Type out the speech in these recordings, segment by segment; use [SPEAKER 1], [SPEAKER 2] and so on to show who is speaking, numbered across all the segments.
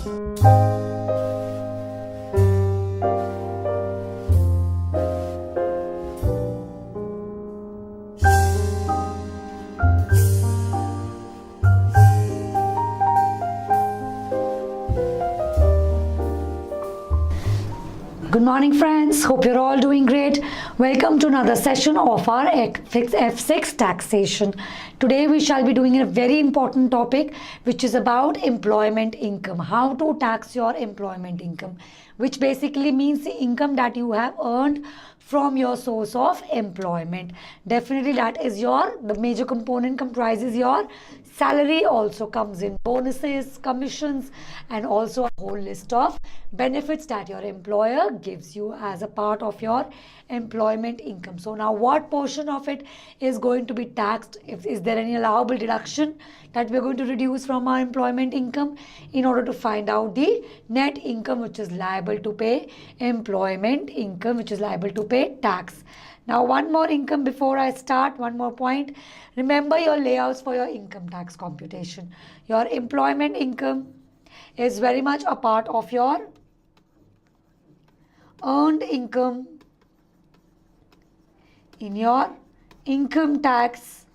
[SPEAKER 1] Good morning friends, hope you're all doing great. Welcome to another session of our F6 taxation. Today we shall be doing a very important topic which is about employment income. How to tax your employment income, which basically means the income that you have earned from your source of employment. Definitely that is the major component comprises your salary, also comes in bonuses, commissions, and also a whole list of benefits that your employer gives you as a part of your employment income. So now what portion of it is going to be taxed? Is there any allowable deduction that we're going to reduce from our employment income in order to find out the net income which is liable to pay employment income, which is liable to pay tax. Now one more income before I start, one more point. Remember your layouts for your income tax computation. Your employment income is very much a part of your earned income in your income tax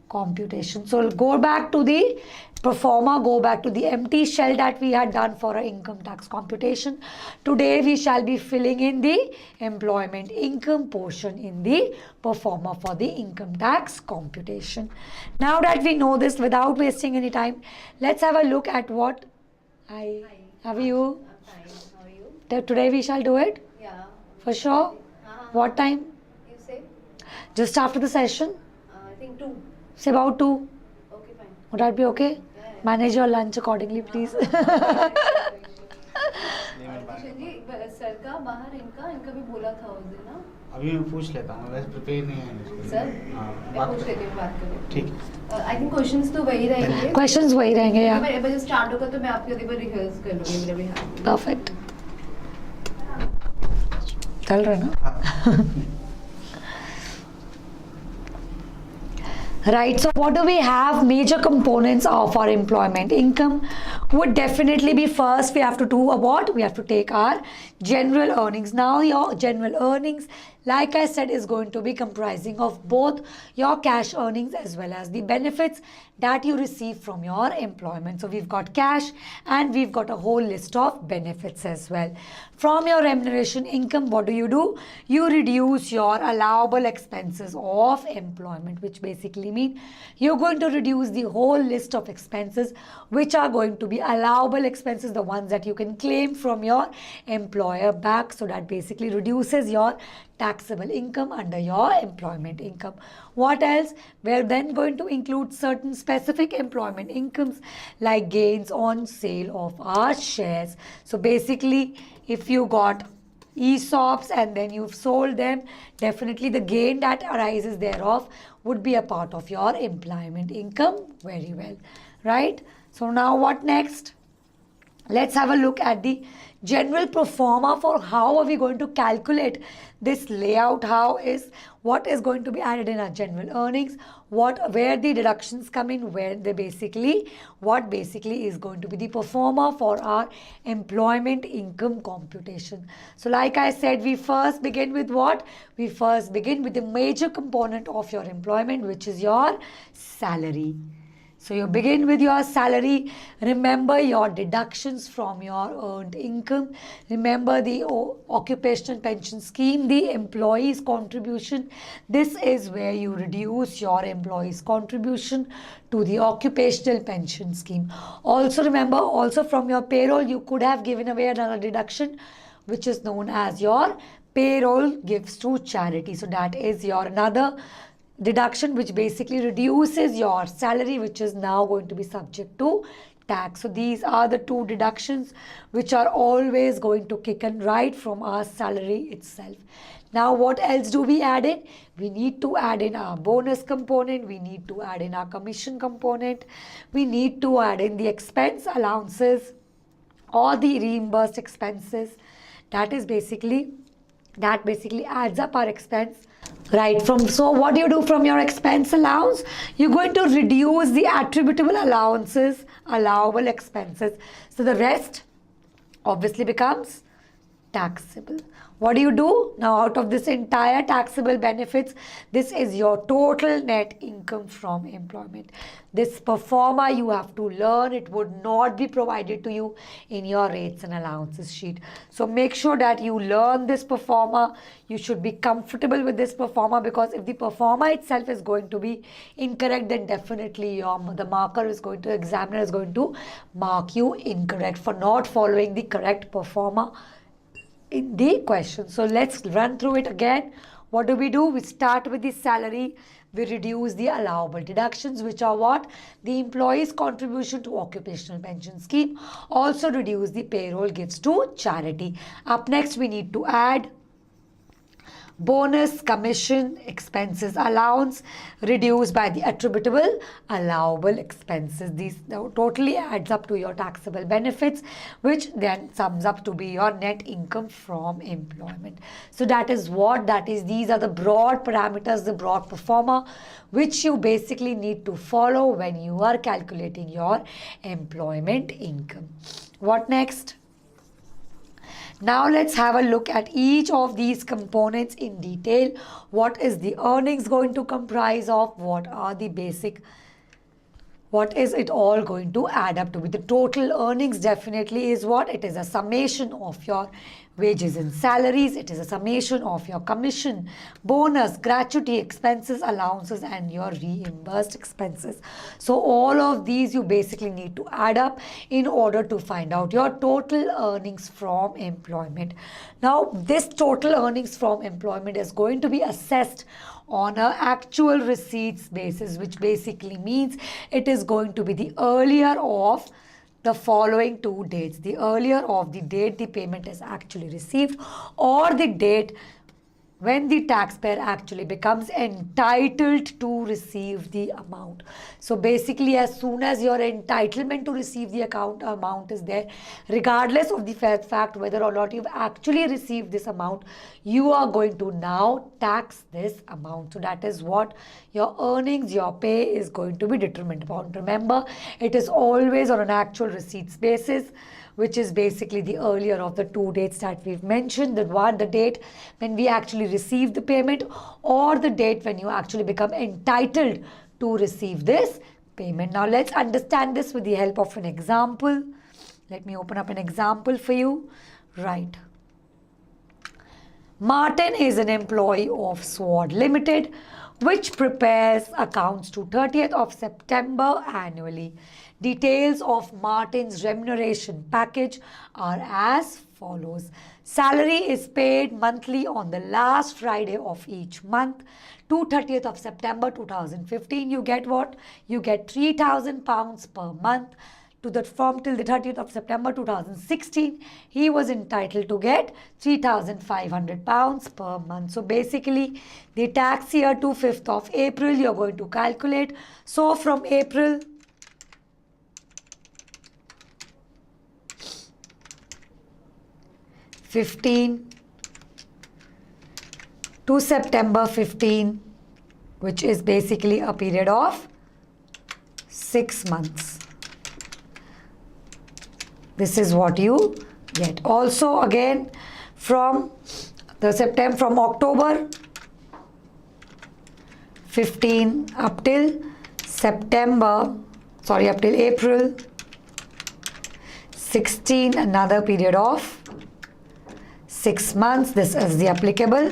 [SPEAKER 1] computation. So go back to the pro forma, go back to the empty shell that we had done for our income tax computation. Today we shall be filling in the employment income portion in the pro forma for the income tax computation. Now that we know this, without wasting any time, let's have a look at what
[SPEAKER 2] Hi.
[SPEAKER 1] How are you?
[SPEAKER 2] I'm fine. How are you?
[SPEAKER 1] Today we shall do it?
[SPEAKER 2] Yeah.
[SPEAKER 1] For sure? What time?
[SPEAKER 2] You say?
[SPEAKER 1] Just after the session?
[SPEAKER 2] I think 2.
[SPEAKER 1] Say about 2.
[SPEAKER 2] Okay, fine.
[SPEAKER 1] Would that be okay?
[SPEAKER 2] Yeah.
[SPEAKER 1] Manage your lunch accordingly, please.
[SPEAKER 2] Kishan ji sir का बाहर इनका भी बोला था उस दिन ना.
[SPEAKER 3] अभी मैं पूछ लेता हूँ, वैसे प्रिपेयर नहीं है
[SPEAKER 2] सर मैं
[SPEAKER 3] बात
[SPEAKER 2] पूछ लेती हूँ, बात करें.
[SPEAKER 3] ठीक है.
[SPEAKER 2] आई थिंक क्वेश्चंस तो वही रहेंगे.
[SPEAKER 1] क्वेश्चंस वही रहेंगे यार.
[SPEAKER 2] मैं जब स्टार्ट होगा तो मैं आपके एक बार रिहर्स कर लूँगी मेरे भी हाथ.
[SPEAKER 1] परफेक्ट. चल रहा है ना? Right, so what do we have? Major components of our employment income would definitely be, first we have to do what? We have to take our general earnings. Now your general earnings, like I said, is going to be comprising of both your cash earnings as well as the benefits that you receive from your employment. So we've got cash and we've got a whole list of benefits as well. From your remuneration income, what do? You reduce your allowable expenses of employment, which basically mean you're going to reduce the whole list of expenses which are going to be allowable expenses, the ones that you can claim from your employer back. So that basically reduces your taxable income under your employment income. What else? We're then going to include certain specific employment incomes like gains on sale of our shares. So basically, if you got ESOPs and then you've sold them, definitely the gain that arises thereof would be a part of your employment income. Very well, right? So now what next? Let's have a look at the general pro forma for how are we going to calculate this layout. What is going to be added in our general earnings, where the deductions come in, what basically is going to be the pro forma for our employment income computation. So like I said, we first begin with what? We first begin with the major component of your employment, which is your salary. So you begin with your salary. Remember your deductions from your earned income. Remember the occupational pension scheme, the employee's contribution. This is where you reduce your employee's contribution to the occupational pension scheme. Also remember, also from your payroll, you could have given away another deduction, which is known as your payroll gives to charity. So that is your another deduction which basically reduces your salary, which is now going to be subject to tax. So these are the two deductions which are always going to kick in right from our salary itself. Now what else do we add in? We need to add in our bonus component, we need to add in our commission component, we need to add in the expense allowances or the reimbursed expenses. That basically adds up our expense Right, so what do you do from your expense allowance? You're going to reduce the attributable allowances, allowable expenses. So the rest obviously becomes taxable. What do you do? Now out of this entire taxable benefits, this is your total net income from employment. This pro forma you have to learn. It would not be provided to you in your rates and allowances sheet. So make sure that you learn this pro forma. You should be comfortable with this pro forma, because if the pro forma itself is going to be incorrect, then definitely the examiner is going to mark you incorrect for not following the correct pro forma in the question. So let's run through it again. What do? We start with the salary. We reduce the allowable deductions, which are what? The employee's contribution to occupational pension scheme. Also reduce the payroll gifts to charity. Up next, we need to add bonus, commission, expenses, allowance reduced by the attributable allowable expenses. These totally adds up to your taxable benefits, which then sums up to be your net income from employment. So these are the broad parameters, the broad pro forma, which you basically need to follow when you are calculating your employment income. What next? Now let's have a look at each of these components in detail. What is the earnings going to comprise of? What is it all going to add up to be? The total earnings definitely is what? It is a summation of your wages and salaries. It is a summation of your commission, bonus, gratuity, expenses, allowances, and your reimbursed expenses. So all of these you basically need to add up in order to find out your total earnings from employment. Now this total earnings from employment is going to be assessed on an actual receipts basis, which basically means it is going to be the earlier of the following two dates: the earlier of the date the payment is actually received, or the date when the taxpayer actually becomes entitled to receive the amount. So basically, as soon as your entitlement to receive the amount is there, regardless of the fact whether or not you've actually received this amount, you are going to now tax this amount. So that is what your earnings, your pay is going to be determined upon. Remember, it is always on an actual receipts basis, which is basically the earlier of the two dates that we've mentioned, the date when we actually receive the payment, or the date when you actually become entitled to receive this payment. Now let's understand this with the help of an example. Let me open up an example for you. Right. Martin is an employee of Sword Limited, which prepares accounts to 30th of September annually. Details of Martin's remuneration package are as follows. Salary is paid monthly on the last Friday of each month. To 30th of September 2015, you get what? You get £3,000 per month. Till the 30th of September 2016, he was entitled to get £3,500 per month. So basically, the tax year to 5th of April, you're going to calculate. So from April to September 15, which is basically a period of 6 months. This is what you get. Also again, from October 15 up till April 16, another period of 6 months. This is the applicable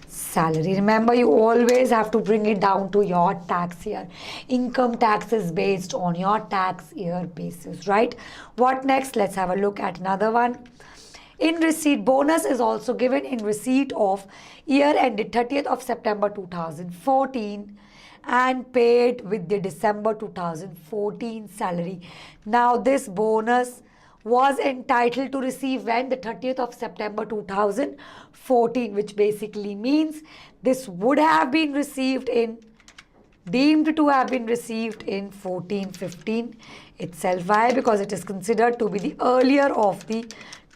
[SPEAKER 1] salary. Remember, you always have to bring it down to your tax year. Income tax is based on your tax year basis, right? What next? Let's have a look at another one. In receipt, bonus is also given in receipt of year ended 30th of September 2014 and paid with the December 2014 salary. Now this bonus was entitled to receive when? The 30th of September 2014, which basically means this would have been deemed to have been received in 14-15 itself. Why? Because it is considered to be the earlier of the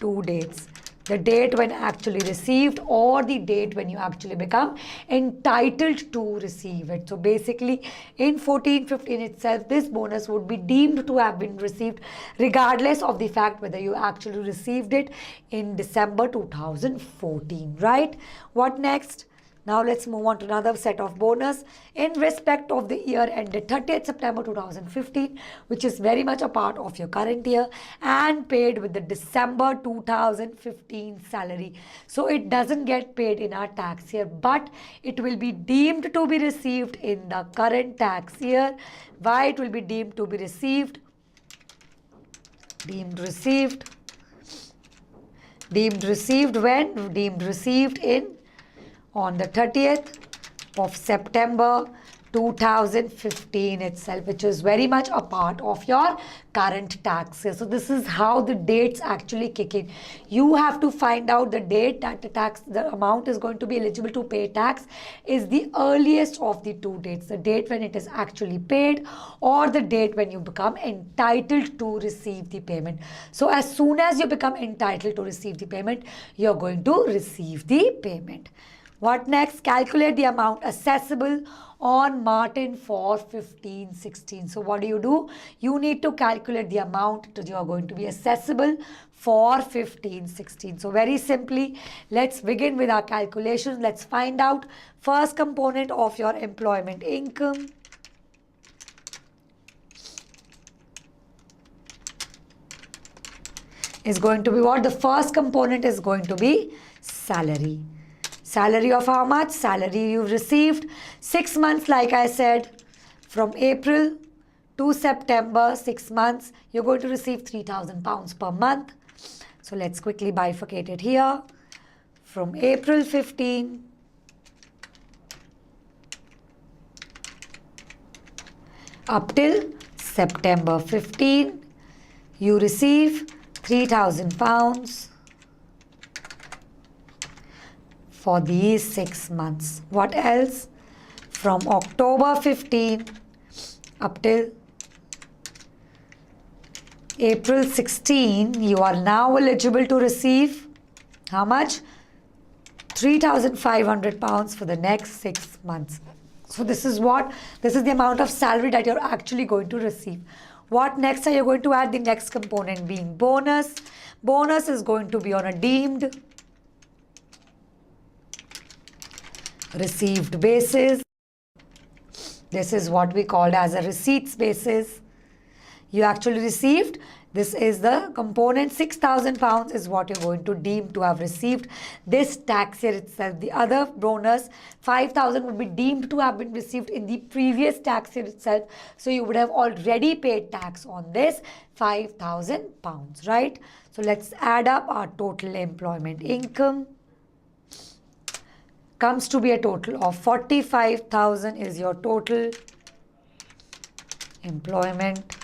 [SPEAKER 1] two dates. the date when actually received or the date when you actually become entitled to receive it. So basically in 1415 itself, this bonus would be deemed to have been received regardless of the fact whether you actually received it in December 2014, right? What next? Now let's move on to another set of bonus in respect of the year ended 30th September 2015, which is very much a part of your current year and paid with the December 2015 salary. So it doesn't get paid in our tax year, but it will be deemed to be received in the current tax year. Why it will be deemed to be received? Deemed received when? Deemed received on the 30th of September 2015 itself, which is very much a part of your current tax year. So this is how the dates actually kick in. You have to find out the date that the amount is going to be eligible to pay tax is the earliest of the two dates, the date when it is actually paid or the date when you become entitled to receive the payment. So as soon as you become entitled to receive the payment, you're going to receive the payment. What next? Calculate the amount assessable on Martin for 15-16. So what do? You need to calculate the amount that you are going to be assessable for 15-16. So very simply, let's begin with our calculations. Let's find out first component of your employment income. Is going to be what? The first component is going to be salary. Salary of how much? Salary you've received 6 months, like I said, from April to September, 6 months, you're going to receive £3,000 per month. So let's quickly bifurcate it here. From April 15 up till September 15, you receive £3,000 for these 6 months. What else? From October 15 up till April 16, you are now eligible to receive how much? £3,500 for the next 6 months. So this is what? This is the amount of salary that you're actually going to receive. What next are you going to add? The next component being bonus. Bonus is going to be on a deemed received basis. This is what we called as a receipts basis. You actually received. This is the component. £6,000 is what you're going to deem to have received this tax year itself. The other bonus, 5,000, would be deemed to have been received in the previous tax year itself. So you would have already paid tax on this £5,000, right? So let's add up our total employment income. Comes to be a total of 45,000 is your total employment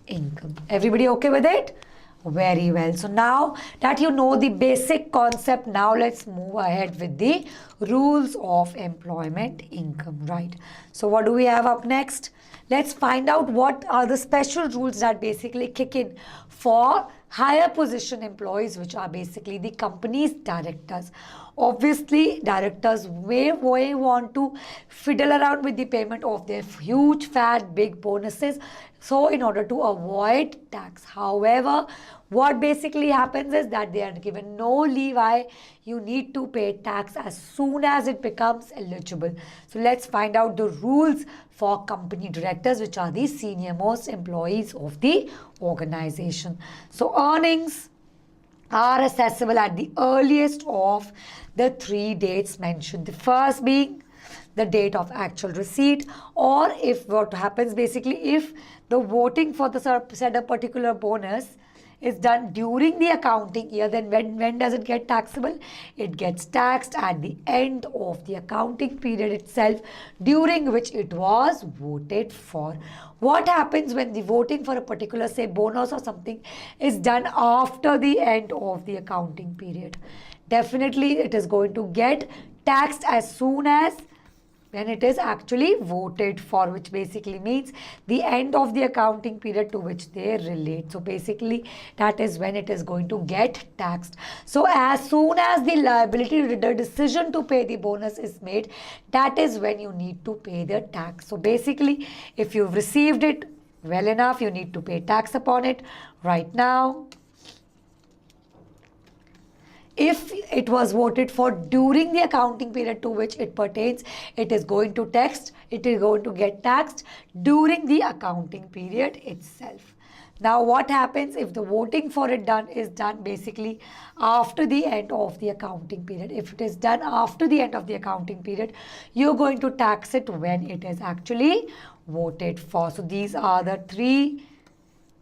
[SPEAKER 1] income. Everybody okay with it? Very well. So now that you know the basic concept, now let's move ahead with the rules of employment income, right? So what do we have up next? Let's find out what are the special rules that basically kick in for higher position employees, which are basically the company's directors. Obviously, directors may want to fiddle around with the payment of their huge, fat, big bonuses. So in order to avoid tax. However, what basically happens is that they are given no leeway. You need to pay tax as soon as it becomes eligible. So let's find out the rules for company directors, which are the senior most employees of the organization. So earnings are assessable at the earliest of the 3 dates mentioned. The first being the date of actual receipt, or if what happens basically, if the voting for the said a particular bonus is done during the accounting year, then when does it get taxable? It gets taxed at the end of the accounting period itself, during which it was voted for. What happens when the voting for a particular, say, bonus or something is done after the end of the accounting period? Definitely it is going to get taxed as soon as when it is actually voted for, which basically means the end of the accounting period to which they relate. So basically that is when it is going to get taxed. So as soon as the liability, the decision to pay the bonus is made, that is when you need to pay the tax. So basically if you've received it well enough, you need to pay tax upon it right now. If it was voted for during the accounting period to which it pertains, it is going to get taxed during the accounting period itself. Now what happens if the voting for it is done basically after the end of the accounting period? If it is done after the end of the accounting period, you're going to tax it when it is actually voted for. So these are the 3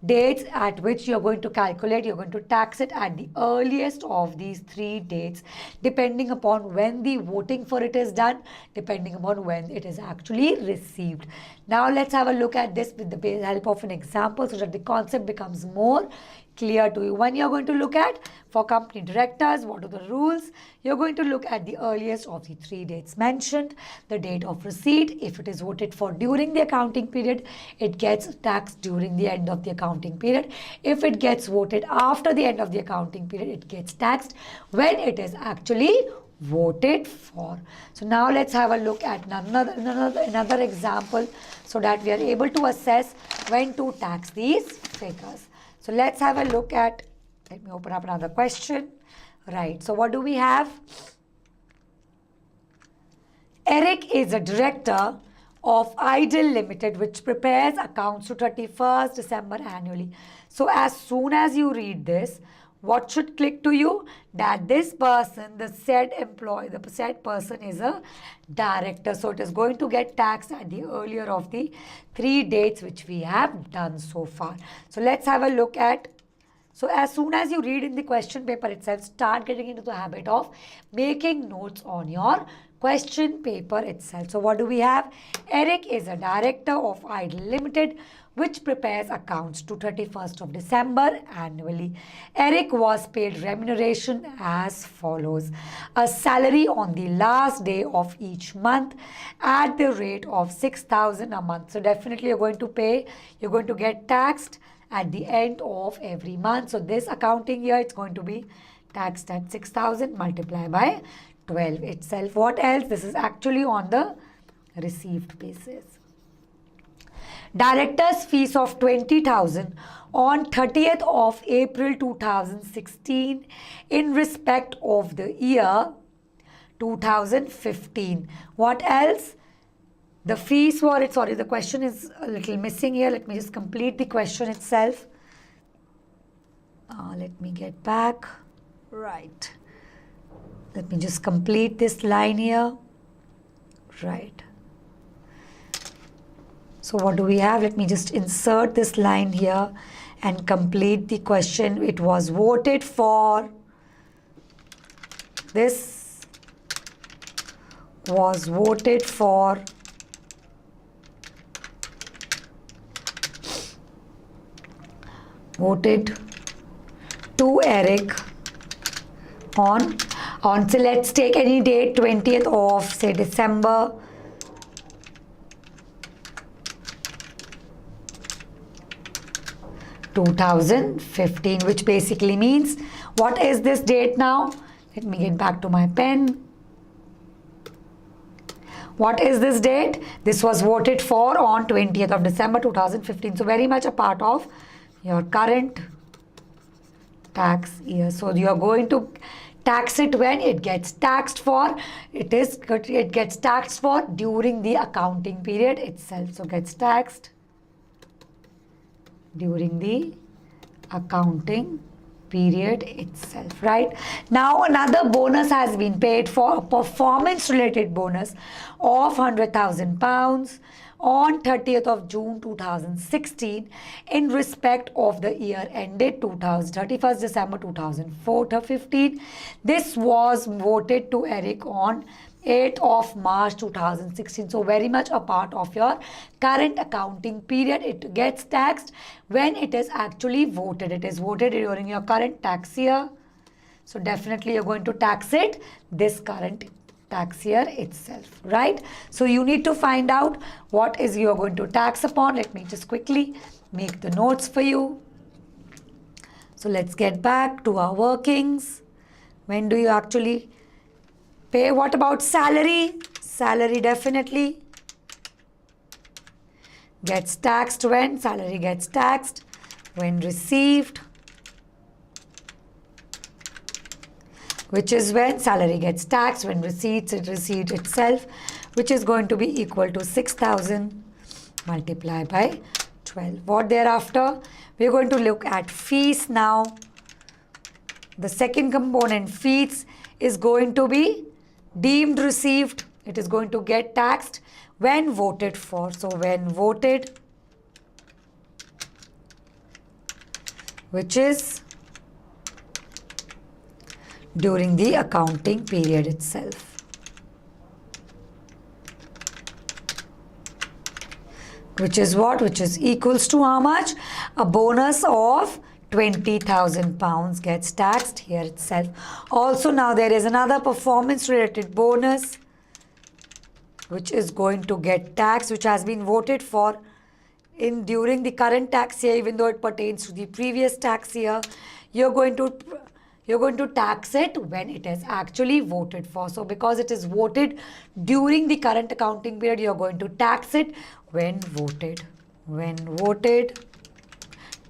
[SPEAKER 1] dates at which you're going to calculate. You're going to tax it at the earliest of these 3 dates, depending upon when the voting for it is done, depending upon when it is actually received. Now let's have a look at this with the help of an example so that the concept becomes more clear to you. When you're going to look at for company directors, what are the rules? You're going to look at the earliest of the 3 dates mentioned, the date of receipt. If it is voted for during the accounting period, it gets taxed during the end of the accounting period. If it gets voted after the end of the accounting period, it gets taxed when it is actually voted for. So now let's have a look at another example so that we are able to assess when to tax these figures. So let's have a look at, let me open up another question. Right, so what do we have? Eric is a director of Idle Limited, which prepares accounts to 31st December annually. So as soon as you read this, what should click to you? That this person, the said employee, the said person is a director. So it is going to get taxed at the earlier of the 3 dates which we have done so far. So let's have a look at. So as soon as you read in the question paper itself, start getting into the habit of making notes on your question paper itself. So what do we have? Eric is a director of Idle Limited, which prepares accounts to 31st of December annually. Eric was paid remuneration as follows: a salary on the last day of each month at the rate of 6,000 a month. So definitely you're going to get taxed at the end of every month. So this accounting year, it's going to be taxed at 6,000 multiplied by 12 itself. What else? This is actually on the received basis. Director's fees of 20,000 on 30th of April 2016 in respect of the year 2015. What else? The fees for it, sorry, the question is a little missing here. Let me just complete the question itself. Let me get back. Right. Let me just complete this line here. Right. So what do we have? Let me just insert this line here and complete the question. It was voted for. This was voted for to Eric on so let's take any date, 20th of say December 2015, which basically means, what is this date now? Let me get back to my pen. What is this date? This was voted for on 20th of December 2015. So very much a part of your current tax year. So you are going to tax it when it gets taxed for. It gets taxed for during the accounting period itself. So gets taxed during the accounting period itself, right? Now another bonus has been paid for, a performance related bonus of £100,000 on 30th of June 2016 in respect of the year ended 31st December 2015. This was voted to Eric on 8th of March 2016. So very much a part of your current accounting period. It gets taxed when it is actually voted. It is voted during your current tax year. So definitely you're going to tax it this current tax year itself, right? So you need to find out what is you're going to tax upon. Let me just quickly make the notes for you. So let's get back to our workings. When do you actually pay? What about salary? Salary definitely gets taxed when? Salary gets taxed when received, which is when salary gets taxed when received itself, which is going to be equal to 6,000 multiplied by 12. What thereafter? We're going to look at fees now. The second component, fees, is going to be deemed received. It is going to get taxed when voted for. So when voted, which is during the accounting period itself. Which is what? Which is equals to how much? A bonus of 20,000 pounds gets taxed here itself. Also now there is another performance related bonus which is going to get taxed, which has been voted for in during the current tax year, even though it pertains to the previous tax year. You're going to tax it when it is actually voted for. So because it is voted during the current accounting period, you're going to tax it when voted. When voted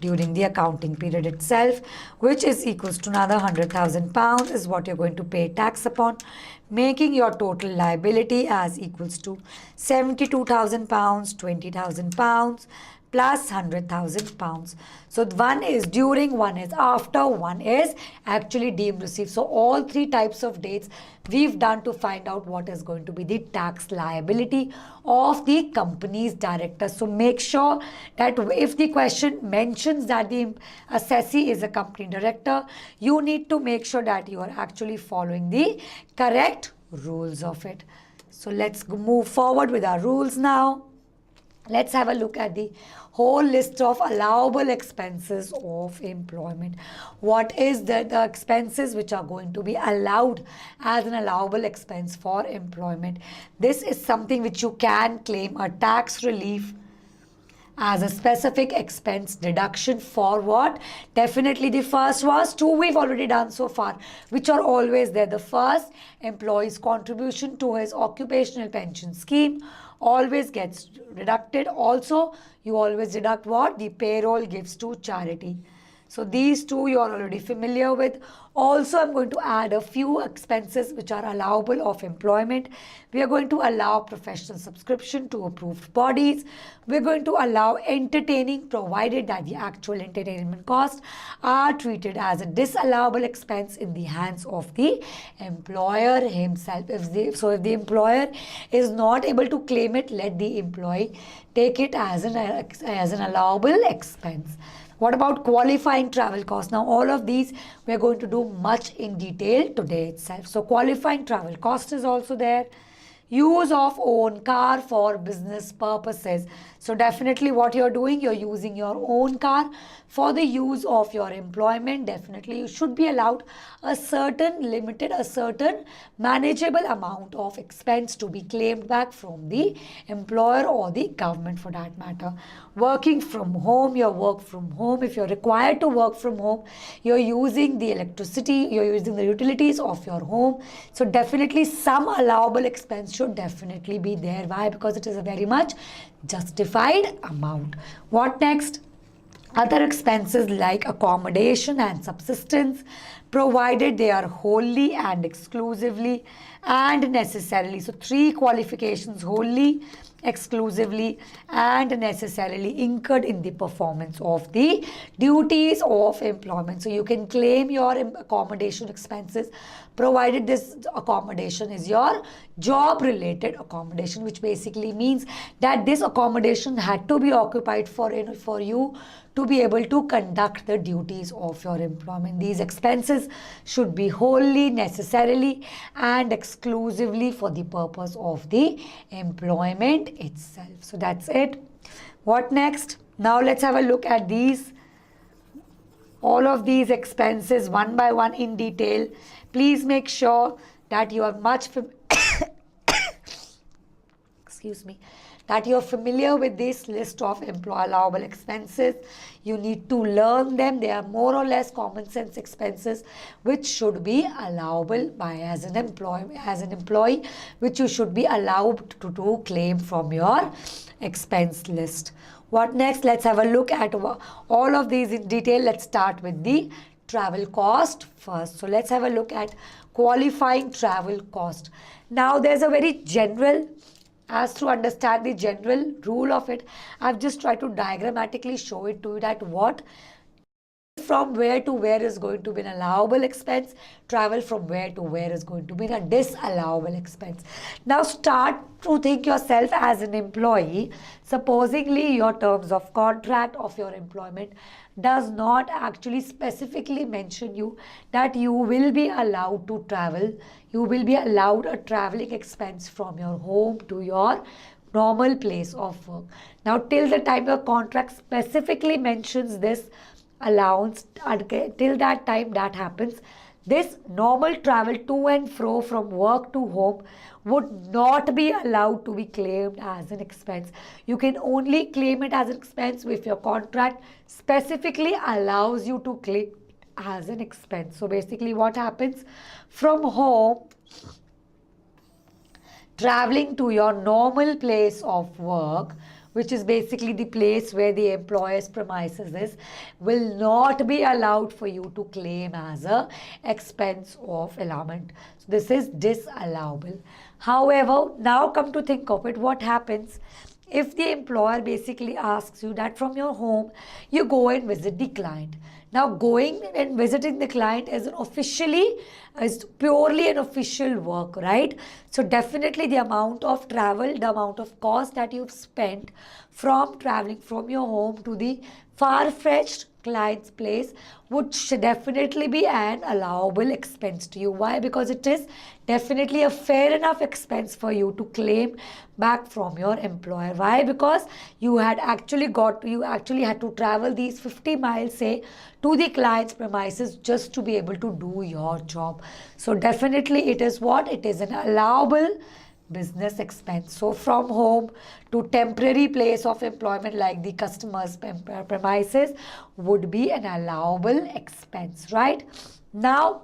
[SPEAKER 1] during the accounting period itself, which is equals to another 100,000 pounds is what you're going to pay tax upon, making your total liability as equals to 72,000 pounds, 20,000 pounds, plus 100,000 pounds. So one is during, one is after, one is actually deemed received. So all three types of dates we've done to find out what is going to be the tax liability of the company's director. So make sure that if the question mentions that the assessee is a company director, you need to make sure that you are actually following the correct rules of it. So let's move forward with our rules now. Let's have a look at the whole list of allowable expenses of employment. What is the expenses which are going to be allowed as an allowable expense for employment? This is something which you can claim a tax relief as a specific expense deduction for what? Definitely the first was two we've already done so far, which are always there. The first, employee's contribution to his occupational pension scheme always gets deducted. Also, you always deduct what? The payroll gives to charity. So these two you are already familiar with. Also, I'm going to add a few expenses which are allowable of employment. We are going to allow professional subscription to approved bodies. We're going to allow entertaining, provided that the actual entertainment costs are treated as a disallowable expense in the hands of the employer himself. If the employer is not able to claim it, let the employee take it as an allowable expense. What about qualifying travel costs? Now, all of these we are going to do much in detail today itself. So, qualifying travel cost is also there. Use of own car for business purposes. So definitely what you're doing, you're using your own car for the use of your employment. Definitely you should be allowed a certain manageable amount of expense to be claimed back from the employer or the government for that matter. Working from home, your work from home. If you're required to work from home, you're using the electricity, you're using the utilities of your home. So definitely some allowable expense should definitely be there. Why? Because it is a very much justified amount. What next? Other expenses like accommodation and subsistence, provided they are wholly and exclusively and necessarily. So three qualifications: wholly, exclusively and necessarily incurred in the performance of the duties of employment. So you can claim your accommodation expenses provided this accommodation is your job related accommodation, which basically means that this accommodation had to be occupied for you to be able to conduct the duties of your employment. These expenses should be wholly, necessarily and exclusively for the purpose of the employment itself. So that's it. What next? Now let's have a look at these, all of these expenses one by one in detail. Please make sure that you are much that you're familiar with this list of employer allowable expenses. You need to learn them. They are more or less common sense expenses which should be allowable as an employee, which you should be allowed to claim from your expense list. What next? Let's have a look at all of these in detail. Let's start with the travel cost first. So let's have a look at qualifying travel cost. Now there's a very general, as to understand the general rule of it, I've just tried to diagrammatically show it to you that what from where to where is going to be an allowable expense, travel from where to where is going to be a disallowable expense. Now start to think yourself as an employee. Supposingly your terms of contract of your employment does not actually specifically mention you that you will be allowed to travel. You will be allowed a traveling expense from your home to your normal place of work. Now till the time your contract specifically mentions this allowance, till that time that happens, this normal travel to and fro from work to home would not be allowed to be claimed as an expense. You can only claim it as an expense if your contract specifically allows you to claim as an expense. So basically what happens, from home traveling to your normal place of work, which is basically the place where the employer's premises is, will not be allowed for you to claim as a expense of allowance. So this is disallowable. However, now come to think of it, what happens if the employer basically asks you that from your home you go and visit the client? Now going and visiting the client is purely an official work, right? So definitely the amount of travel, the amount of cost that you've spent from traveling from your home to the far-fetched client's place would definitely be an allowable expense to you. Why? Because it is definitely a fair enough expense for you to claim back from your employer. Why? Because you actually had to travel these 50 miles, say, to the client's premises just to be able to do your job. So definitely it is what? It is an allowable business expense. So from home to temporary place of employment like the customer's premises would be an allowable expense, right? Now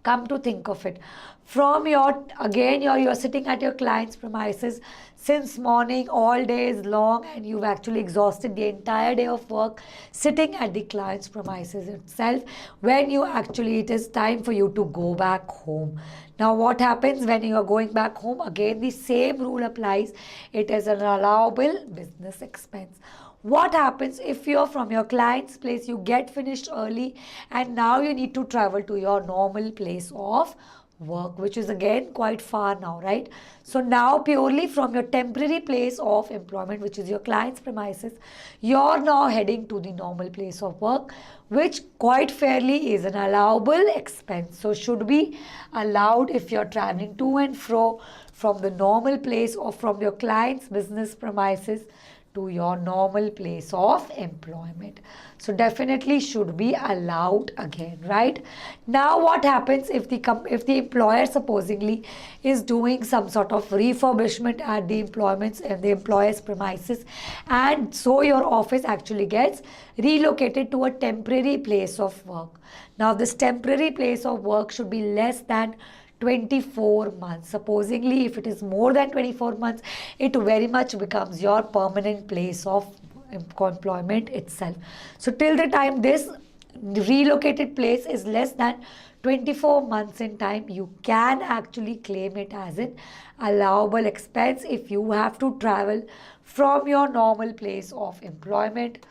[SPEAKER 1] come to think of it, from you're sitting at your client's premises since morning, all days long, and you've actually exhausted the entire day of work sitting at the client's premises itself. When it is time for you to go back home. Now what happens when you are going back home? Again the same rule applies. It is an allowable business expense. What happens if you're from your client's place, you get finished early and now you need to travel to your normal place of work, which is again quite far now, right? So now purely from your temporary place of employment, which is your client's premises, you're now heading to the normal place of work, which quite fairly is an allowable expense. So should be allowed if you're traveling to and fro from the normal place or from your client's business premises to your normal place of employment. So definitely should be allowed again, right? Now what happens if the employer supposedly is doing some sort of refurbishment at the employer's premises, and so your office actually gets relocated to a temporary place of work. Now this temporary place of work should be less than 24 months. Supposingly, if it is more than 24 months, it very much becomes your permanent place of employment itself. So till the time this relocated place is less than 24 months in time, you can actually claim it as an allowable expense if you have to travel from your normal place of employment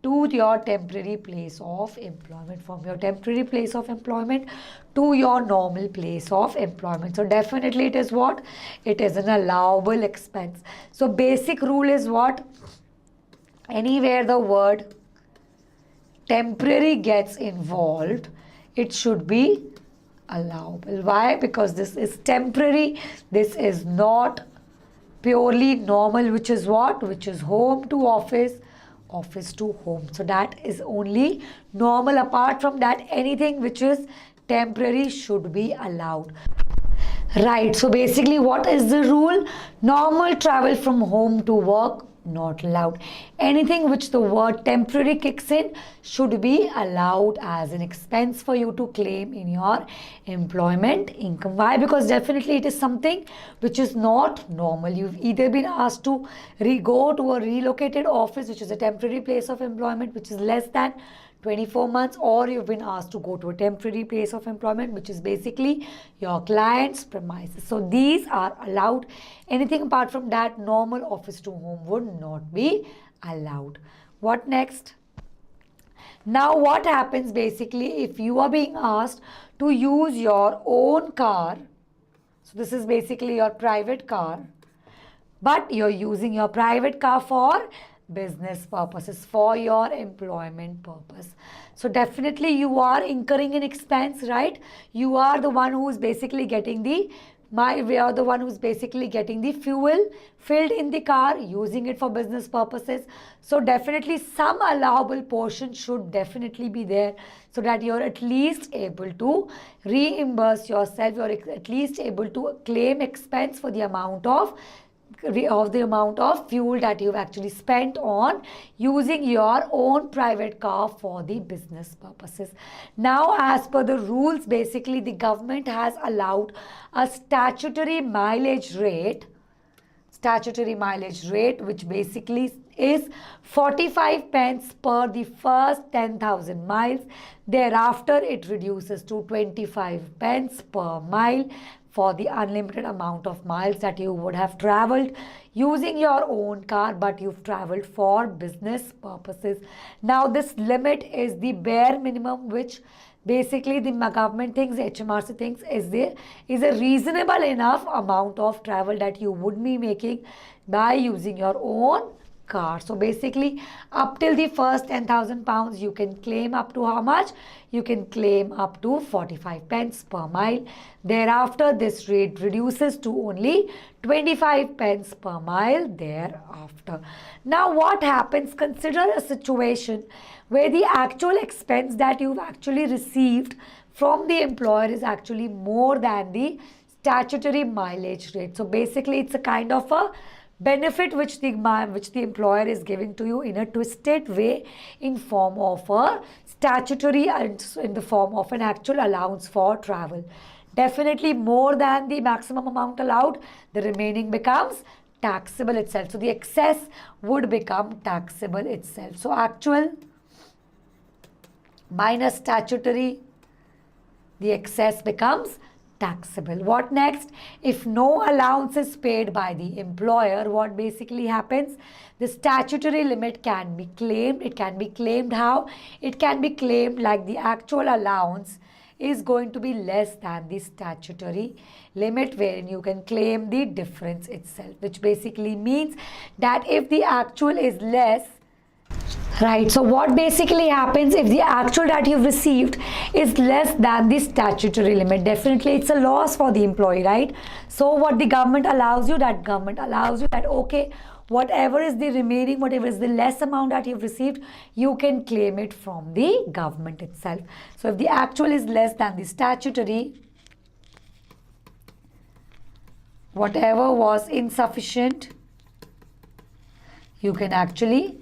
[SPEAKER 1] to your temporary place of employment, from your temporary place of employment to your normal place of employment. So definitely it is what? It is an allowable expense. So basic rule is what? Anywhere the word temporary gets involved, it should be allowable. Why? Because this is temporary. This is not purely normal, which is what? Which is home to office, office to home. So that is only normal. Apart from that, anything which is temporary should be allowed. Right. So basically, what is the rule? Normal travel from home to work not allowed. Anything which the word temporary kicks in should be allowed as an expense for you to claim in your employment income. Why? Because definitely it is something which is not normal. You've either been asked to go to a relocated office, which is a temporary place of employment, which is less than 24 months, or you've been asked to go to a temporary place of employment, which is basically your client's premises. So these are allowed. Anything apart from that, normal office to home would not be allowed. What next? Now what happens basically if you are being asked to use your own car? So this is basically your private car, but you're using your private car for business purposes, for your employment purpose. So definitely you are incurring an expense, right? You are the one who is basically getting the we are the one who's basically getting the fuel filled in the car, using it for business purposes. So definitely some allowable portion should definitely be there, so that you're at least able to reimburse yourself, you're at least able to claim expense for the amount of fuel that you've actually spent on using your own private car for the business purposes. Now, as per the rules, basically the government has allowed a statutory mileage rate, which basically is 45 pence per the first 10,000 miles. Thereafter, it reduces to 25 pence per mile for the unlimited amount of miles that you would have traveled using your own car, but you've traveled for business purposes. Now this limit is the bare minimum, which basically the government thinks, HMRC thinks is a reasonable enough amount of travel that you would be making by using your own car. So basically up till the first 10,000 pounds you can claim up to how much? You can claim up to 45 pence per mile. Thereafter this rate reduces to only 25 pence per mile thereafter. Now what happens? Consider a situation where the actual expense that you've actually received from the employer is actually more than the statutory mileage rate. So basically it's a kind of a benefit which the employer is giving to you in a twisted way, in form of a statutory and in the form of an actual allowance for travel. Definitely more than the maximum amount allowed, the remaining becomes taxable itself. So the excess would become taxable itself. So actual minus statutory, the excess becomes taxable. What next? If no allowance is paid by the employer, what basically happens? The statutory limit can be claimed. It can be claimed how? It can be claimed like the actual allowance is going to be less than the statutory limit, wherein you can claim the difference itself, which basically means that if the actual is less, right, so what basically happens if the actual that you've received is less than the statutory limit? Definitely it's a loss for the employee, right? So what the government allows you, that okay, whatever is the remaining, whatever is the less amount that you've received, you can claim it from the government itself. So if the actual is less than the statutory, whatever was insufficient, you can actually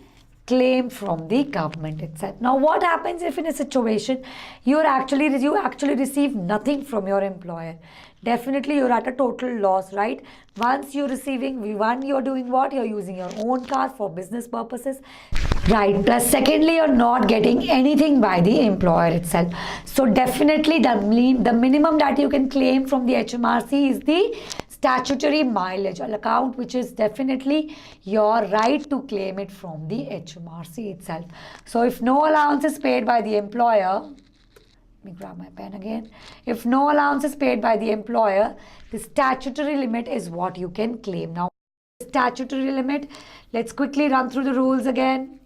[SPEAKER 1] claim from the government itself. Now what happens if in a situation you actually receive nothing from your employer? Definitely you're at a total loss, right? Once you're receiving, you're doing what? You're using your own car for business purposes, right? Plus secondly, you're not getting anything by the employer itself. So definitely the minimum that you can claim from the HMRC is the statutory mileage account, which is definitely your right to claim it from the HMRC itself. So if no allowance is paid by the employer, let me grab my pen again. If no allowance is paid by the employer, the statutory limit is what you can claim. Now, statutory limit, let's quickly run through the rules again.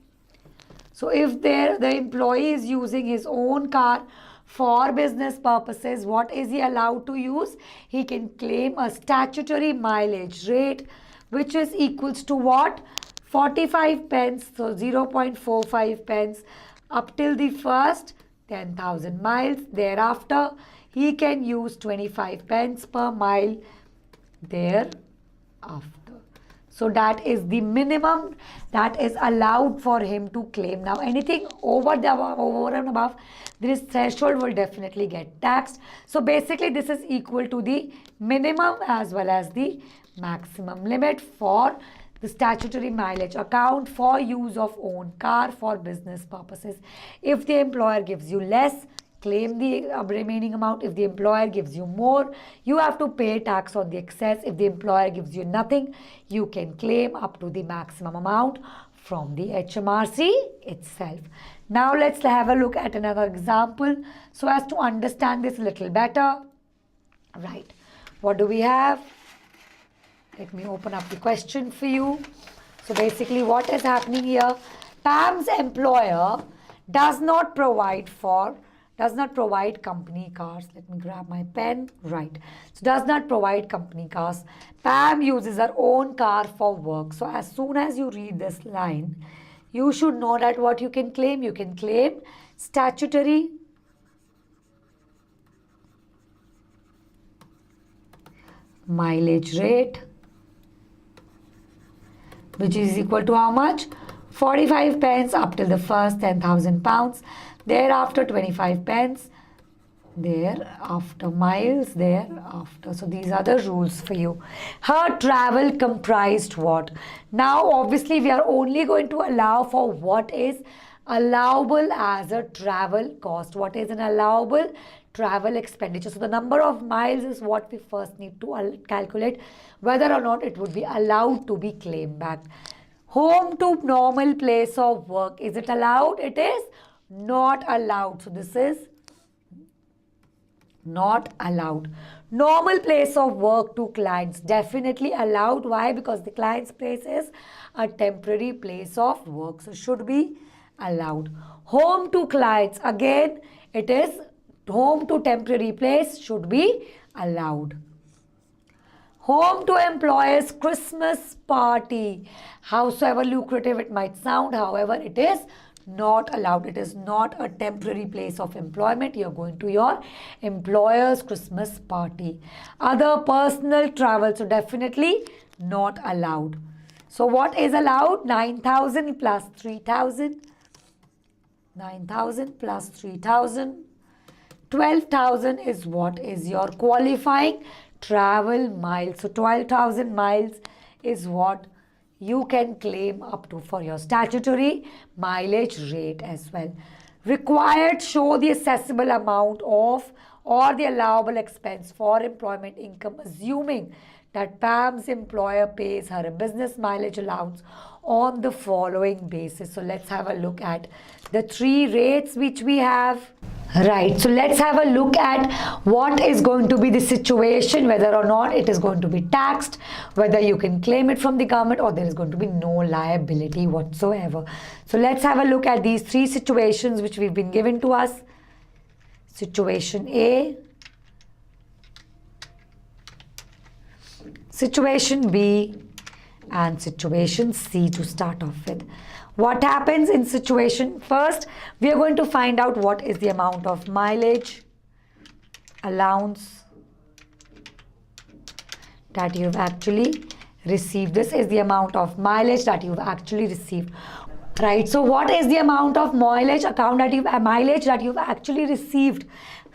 [SPEAKER 1] So if the employee is using his own car for business purposes, what is he allowed to use? He can claim a statutory mileage rate, which is equals to what? 45 pence, so 0.45 pence up till the first 10,000 miles. Thereafter, he can use 25 pence per mile thereafter. So that is the minimum that is allowed for him to claim. Now anything over and above this threshold will definitely get taxed. So basically this is equal to the minimum as well as the maximum limit for the statutory mileage account for use of own car for business purposes. If the employer gives you less, claim the remaining amount. If the employer gives you more, you have to pay tax on the excess. If the employer gives you nothing, you can claim up to the maximum amount from the HMRC itself. Now let's have a look at another example so as to understand this a little better. Right, what do we have? Let me open up the question for you. So basically what is happening here, Pam's employer does not provide company cars. Let me grab my pen. Right. So does not provide company cars. Pam uses her own car for work. So as soon as you read this line, you should know that what you can claim. You can claim statutory mileage rate, which is equal to how much? 45 pence up till the first 10,000 pounds. Thereafter 25 pence, thereafter miles, thereafter. So these are the rules for you. Her travel comprised what? Now obviously we are only going to allow for what is allowable as a travel cost. What is an allowable travel expenditure? So the number of miles is what we first need to calculate whether or not it would be allowed to be claimed back. Home to normal place of work. Is it allowed? It is not allowed. So this is not allowed. Normal place of work to clients, definitely allowed. Why? Because the client's place is a temporary place of work, so should be allowed. Home to clients, again it is home to temporary place, should be allowed. Home to employer's Christmas party, howsoever lucrative it might sound, however it is not allowed. It is not a temporary place of employment. You're going to your employer's Christmas party. Other personal travel, so definitely not allowed. So what is allowed? 9,000 plus 3,000. 9,000 plus 3,000. 12,000 is what is your qualifying travel miles. So 12,000 miles is what you can claim up to for your statutory mileage rate as well. Required show the assessable amount of or the allowable expense for employment income, assuming that Pam's employer pays her a business mileage allowance on the following basis. So let's have a look at the three rates which we have. Right, so let's have a look at what is going to be the situation, whether or not it is going to be taxed, whether you can claim it from the government, or there is going to be no liability whatsoever. So let's have a look at these three situations which we've been given to us. Situation A, situation B, and situation C to start off with. What happens in situation? First, we are going to find out what is the amount of mileage allowance that you've actually received. This is the amount of mileage that you've actually received. Right, so what is the amount of mileage that you've actually received?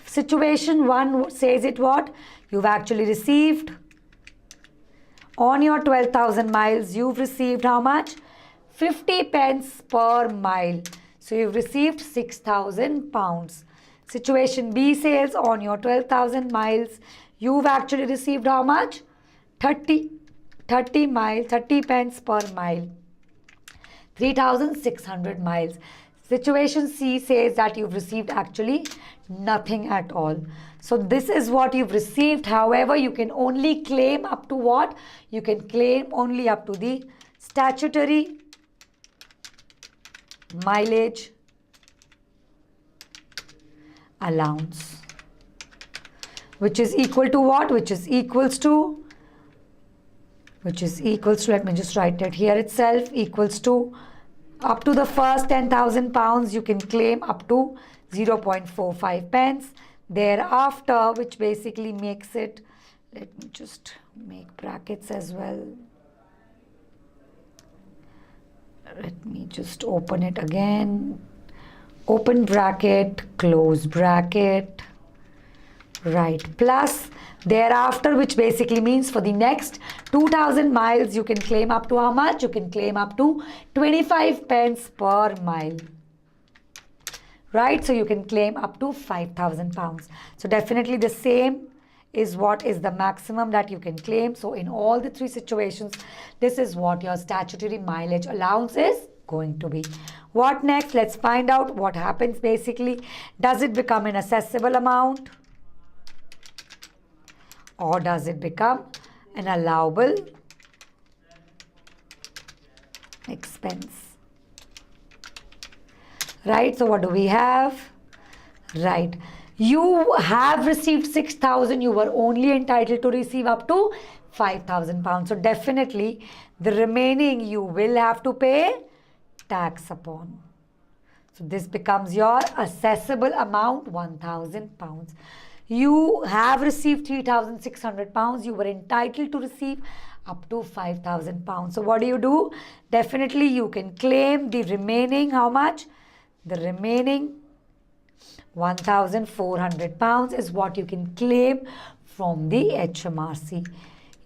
[SPEAKER 1] Situation 1 says it what? You've actually received on your 12,000 miles, you've received how much? 50 pence per mile. So you've received 6,000 pounds. Situation B says on your 12,000 miles, you've actually received how much? 30 pence per mile. 3,600 miles. Situation C says that you've received actually nothing at all. So this is what you've received. However, you can only claim up to what? You can claim only up to the statutory mileage allowance, which is equal to what? Which is equals to, let me just write it here itself, equals to Up to the first 10,000 pounds, you can claim up to 0.45 pence. Thereafter, which basically makes it, let me just make brackets as well. Let me just open it again. Open bracket, close bracket, right, plus thereafter, which basically means for the next 2,000 miles, you can claim up to how much? You can claim up to 25 pence per mile. Right, so you can claim up to 5,000 pounds. So definitely the same is what is the maximum that you can claim. So in all the three situations, this is what your statutory mileage allowance is going to be. What next? Let's find out what happens basically. Does it become an assessable amount? Or does it become an allowable expense? Right, so what do we have? Right, you have received 6,000, you were only entitled to receive up to 5,000 pounds. So definitely the remaining you will have to pay tax upon. So this becomes your assessable amount, 1,000 pounds. You have received 3,600 pounds, you were entitled to receive up to 5,000 pounds. So what do? Definitely you can claim the remaining, how much? The remaining 1,400 pounds is what you can claim from the HMRC.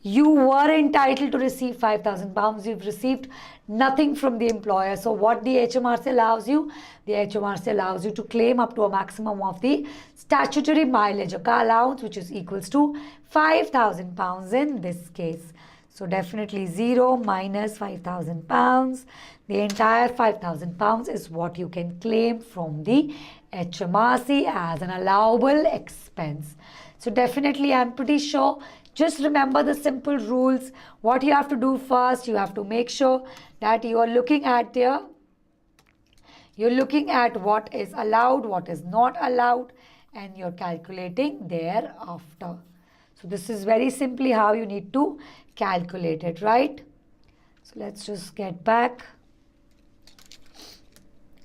[SPEAKER 1] You were entitled to receive 5,000 pounds. You've received nothing from the employer. So what the HMRC allows you? The HMRC allows you to claim up to a maximum of the statutory mileage or car allowance, which is equals to 5,000 pounds in this case. So definitely 0 minus 5,000 pounds. The entire 5,000 pounds is what you can claim from the HMRC as an allowable expense. So definitely I'm pretty sure. Just remember the simple rules. What you have to do first, you have to make sure that you are looking at there. You're looking at what is allowed, what is not allowed, and you're calculating thereafter. So this is very simply how you need to calculate it, right? So let's just get back.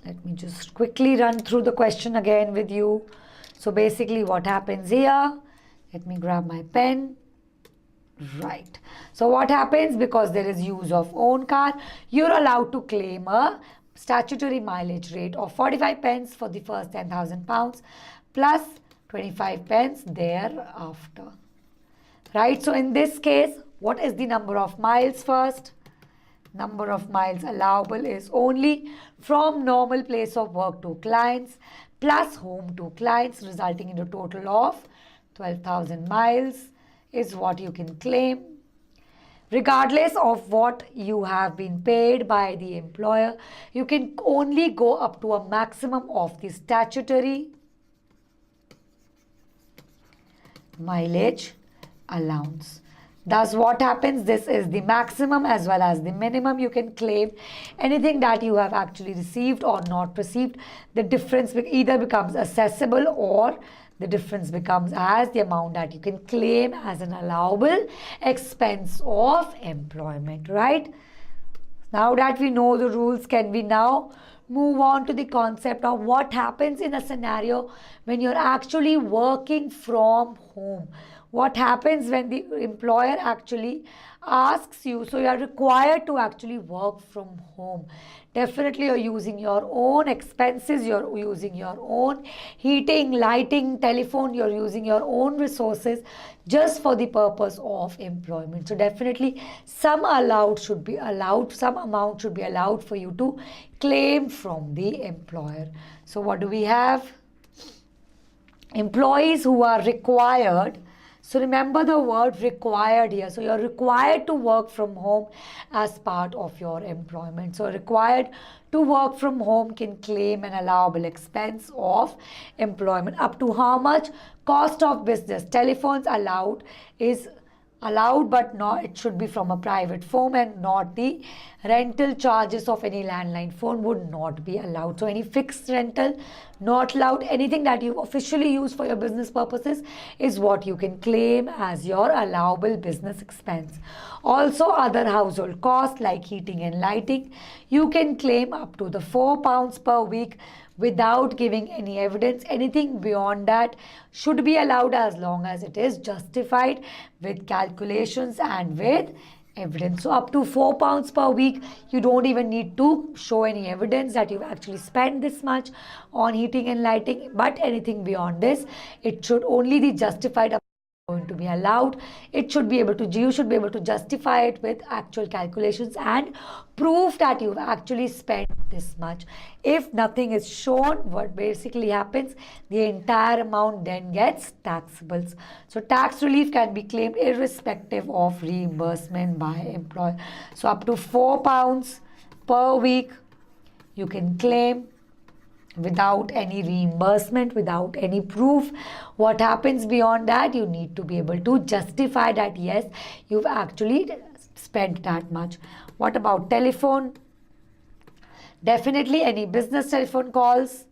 [SPEAKER 1] Let me just quickly run through the question again with you. So basically what happens here, let me grab my pen. Right. So what happens, because there is use of own car, you're allowed to claim a statutory mileage rate of 45 pence for the first 10,000 pounds plus 25 pence thereafter. Right. So in this case, what is the number of miles first? Number of miles allowable is only from normal place of work to clients plus home to clients, resulting in a total of 12,000 miles is what you can claim. Regardless of what you have been paid by the employer, you can only go up to a maximum of the statutory mileage allowance. Thus what happens, this is the maximum as well as the minimum you can claim. Anything that you have actually received or not received, the difference either becomes assessable or the difference becomes as the amount that you can claim as an allowable expense of employment, right? Now that we know the rules, can we now move on to the concept of what happens in a scenario when you're actually working from home? What happens when the employer actually asks you, so you are required to actually work from home. Definitely you're using your own expenses, you're using your own heating, lighting, telephone, you're using your own resources just for the purpose of employment. So definitely some amount should be allowed for you to claim from the employer. So what do we have? Employees who are required. So remember the word required here. So you're required to work from home as part of your employment. So required to work from home can claim an allowable expense of employment. Up to how much? Cost of business. Telephones allowed is allowed, but not, it should be from a private firm, and not the rental charges of any landline phone would not be allowed. So any fixed rental not allowed. Anything that you officially use for your business purposes is what you can claim as your allowable business expense. Also, other household costs like heating and lighting, you can claim up to the £4 per week without giving any evidence. Anything beyond that should be allowed as long as it is justified with calculations and with evidence. So up to £4 per week, you don't even need to show any evidence that you've actually spent this much on heating and lighting. But anything beyond this, it should only be justified going to be allowed. It should be able to, you should be able to justify it with actual calculations and proof that you've actually spent this much. If nothing is shown, what basically happens, the entire amount then gets taxable. So tax relief can be claimed irrespective of reimbursement by employer. So up to £4 per week you can claim without any reimbursement, without any proof. What happens beyond that, you need to be able to justify that yes, you've actually spent that much. What about telephone? Definitely any business telephone calls,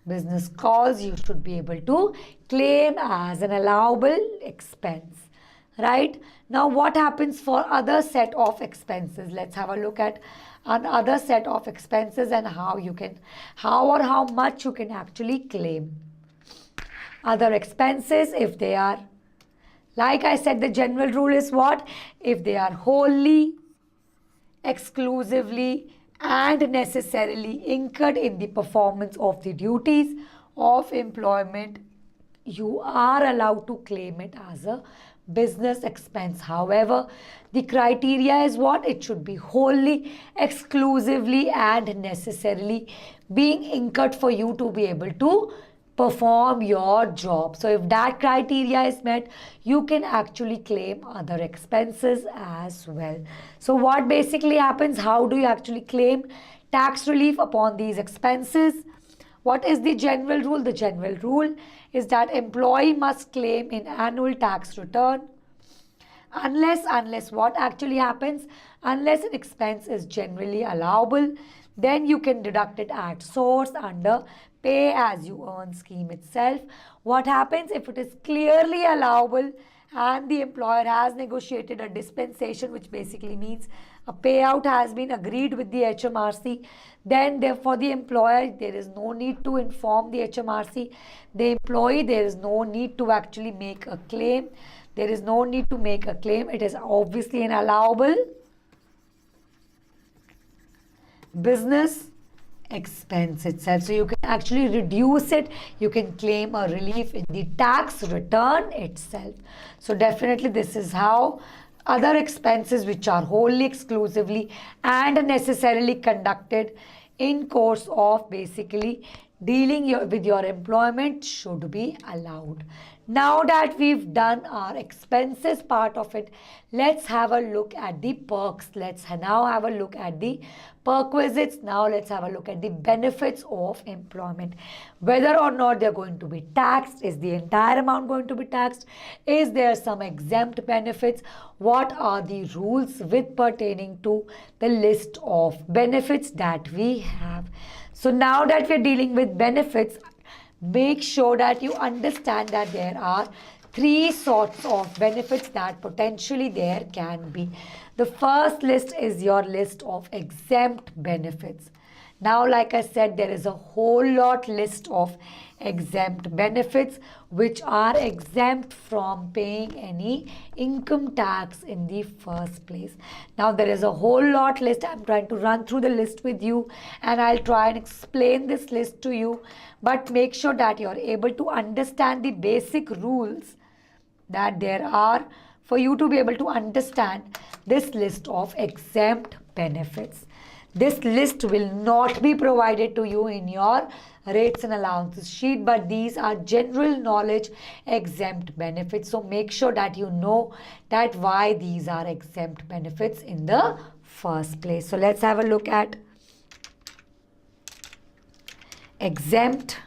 [SPEAKER 1] business calls, you should be able to claim as an allowable expense. Right? Now what happens for other set of expenses? Let's have a look at another set of expenses and how how much you can actually claim. Other expenses, if they are, like I said, the general rule is what? If they are wholly, exclusively and necessarily incurred in the performance of the duties of employment, you are allowed to claim it as a business expense. However, the criteria is what? It should be wholly, exclusively and necessarily being incurred for you to be able to perform your job. So if that criteria is met, you can actually claim other expenses as well. So what basically happens? How do you actually claim tax relief upon these expenses? What is the general rule? The general rule is that employee must claim in annual tax return unless what actually happens? Unless an expense is generally allowable, then you can deduct it at source under pay as you earn scheme itself. What happens if it is clearly allowable and the employer has negotiated a dispensation, which basically means a payout has been agreed with the HMRC, then therefore the employer, there is no need to inform the HMRC. The employee, there is no need to actually make a claim. There is no need to make a claim. It is obviously an allowable business expense itself. So you can actually reduce it. You can claim a relief in the tax return itself. So definitely this is how other expenses which are wholly, exclusively and necessarily conducted in course of basically dealing with your employment should be allowed. Now that we've done our expenses part of it, let's have a look at the perks. Let's now have a look at the perquisites. Now let's have a look at the benefits of employment. Whether or not they're going to be taxed. Is the entire amount going to be taxed? Is there some exempt benefits? What are the rules with pertaining to the list of benefits that we have? So now that we're dealing with benefits, make sure that you understand that there are three sorts of benefits that potentially there can be. The first list is your list of exempt benefits. Now, like I said, there is a whole lot list of exempt benefits which are exempt from paying any income tax in the first place. Now, there is a whole lot list. I'm trying to run through the list with you and I'll try and explain this list to you. But make sure that you're able to understand the basic rules that there are for you to be able to understand this list of exempt benefits. This list will not be provided to you in your rates and allowances sheet, but these are general knowledge exempt benefits. So make sure that you know that why these are exempt benefits in the first place. So let's have a look at exempt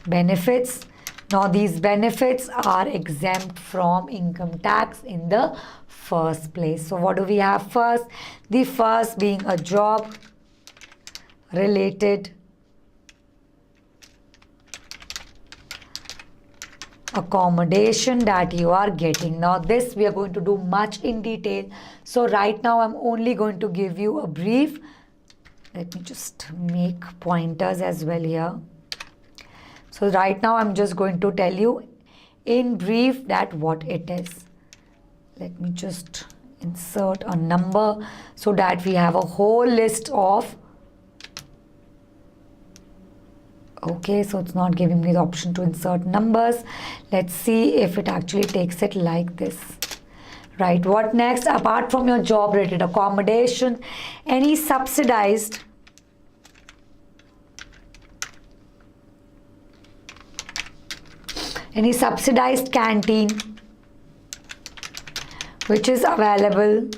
[SPEAKER 1] benefits. Now these benefits are exempt from income tax in the first place. So what do we have first? The first being a job related accommodation that you are getting. Now this we are going to do much in detail. So right now I'm only going to give you a brief. Let me just make pointers as well here. So right now I'm just going to tell you in brief that what it is. Let me just insert a number so that we have a whole list of. Okay, so it's not giving me the option to insert numbers. Let's see if it actually takes it like this. Right, what next? Apart from your job related accommodation, any subsidized canteen which is available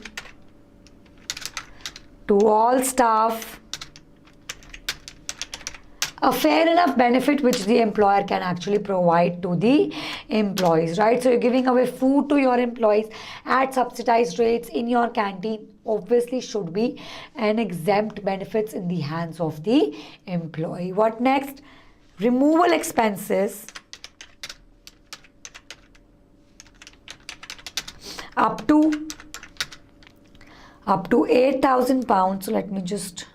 [SPEAKER 1] to all staff, a fair enough benefit which the employer can actually provide to the employees, right? So you're giving away food to your employees at subsidized rates in your canteen, obviously should be an exempt benefits in the hands of the employee. What next? Removal expenses up to 8,000 pounds. So let me just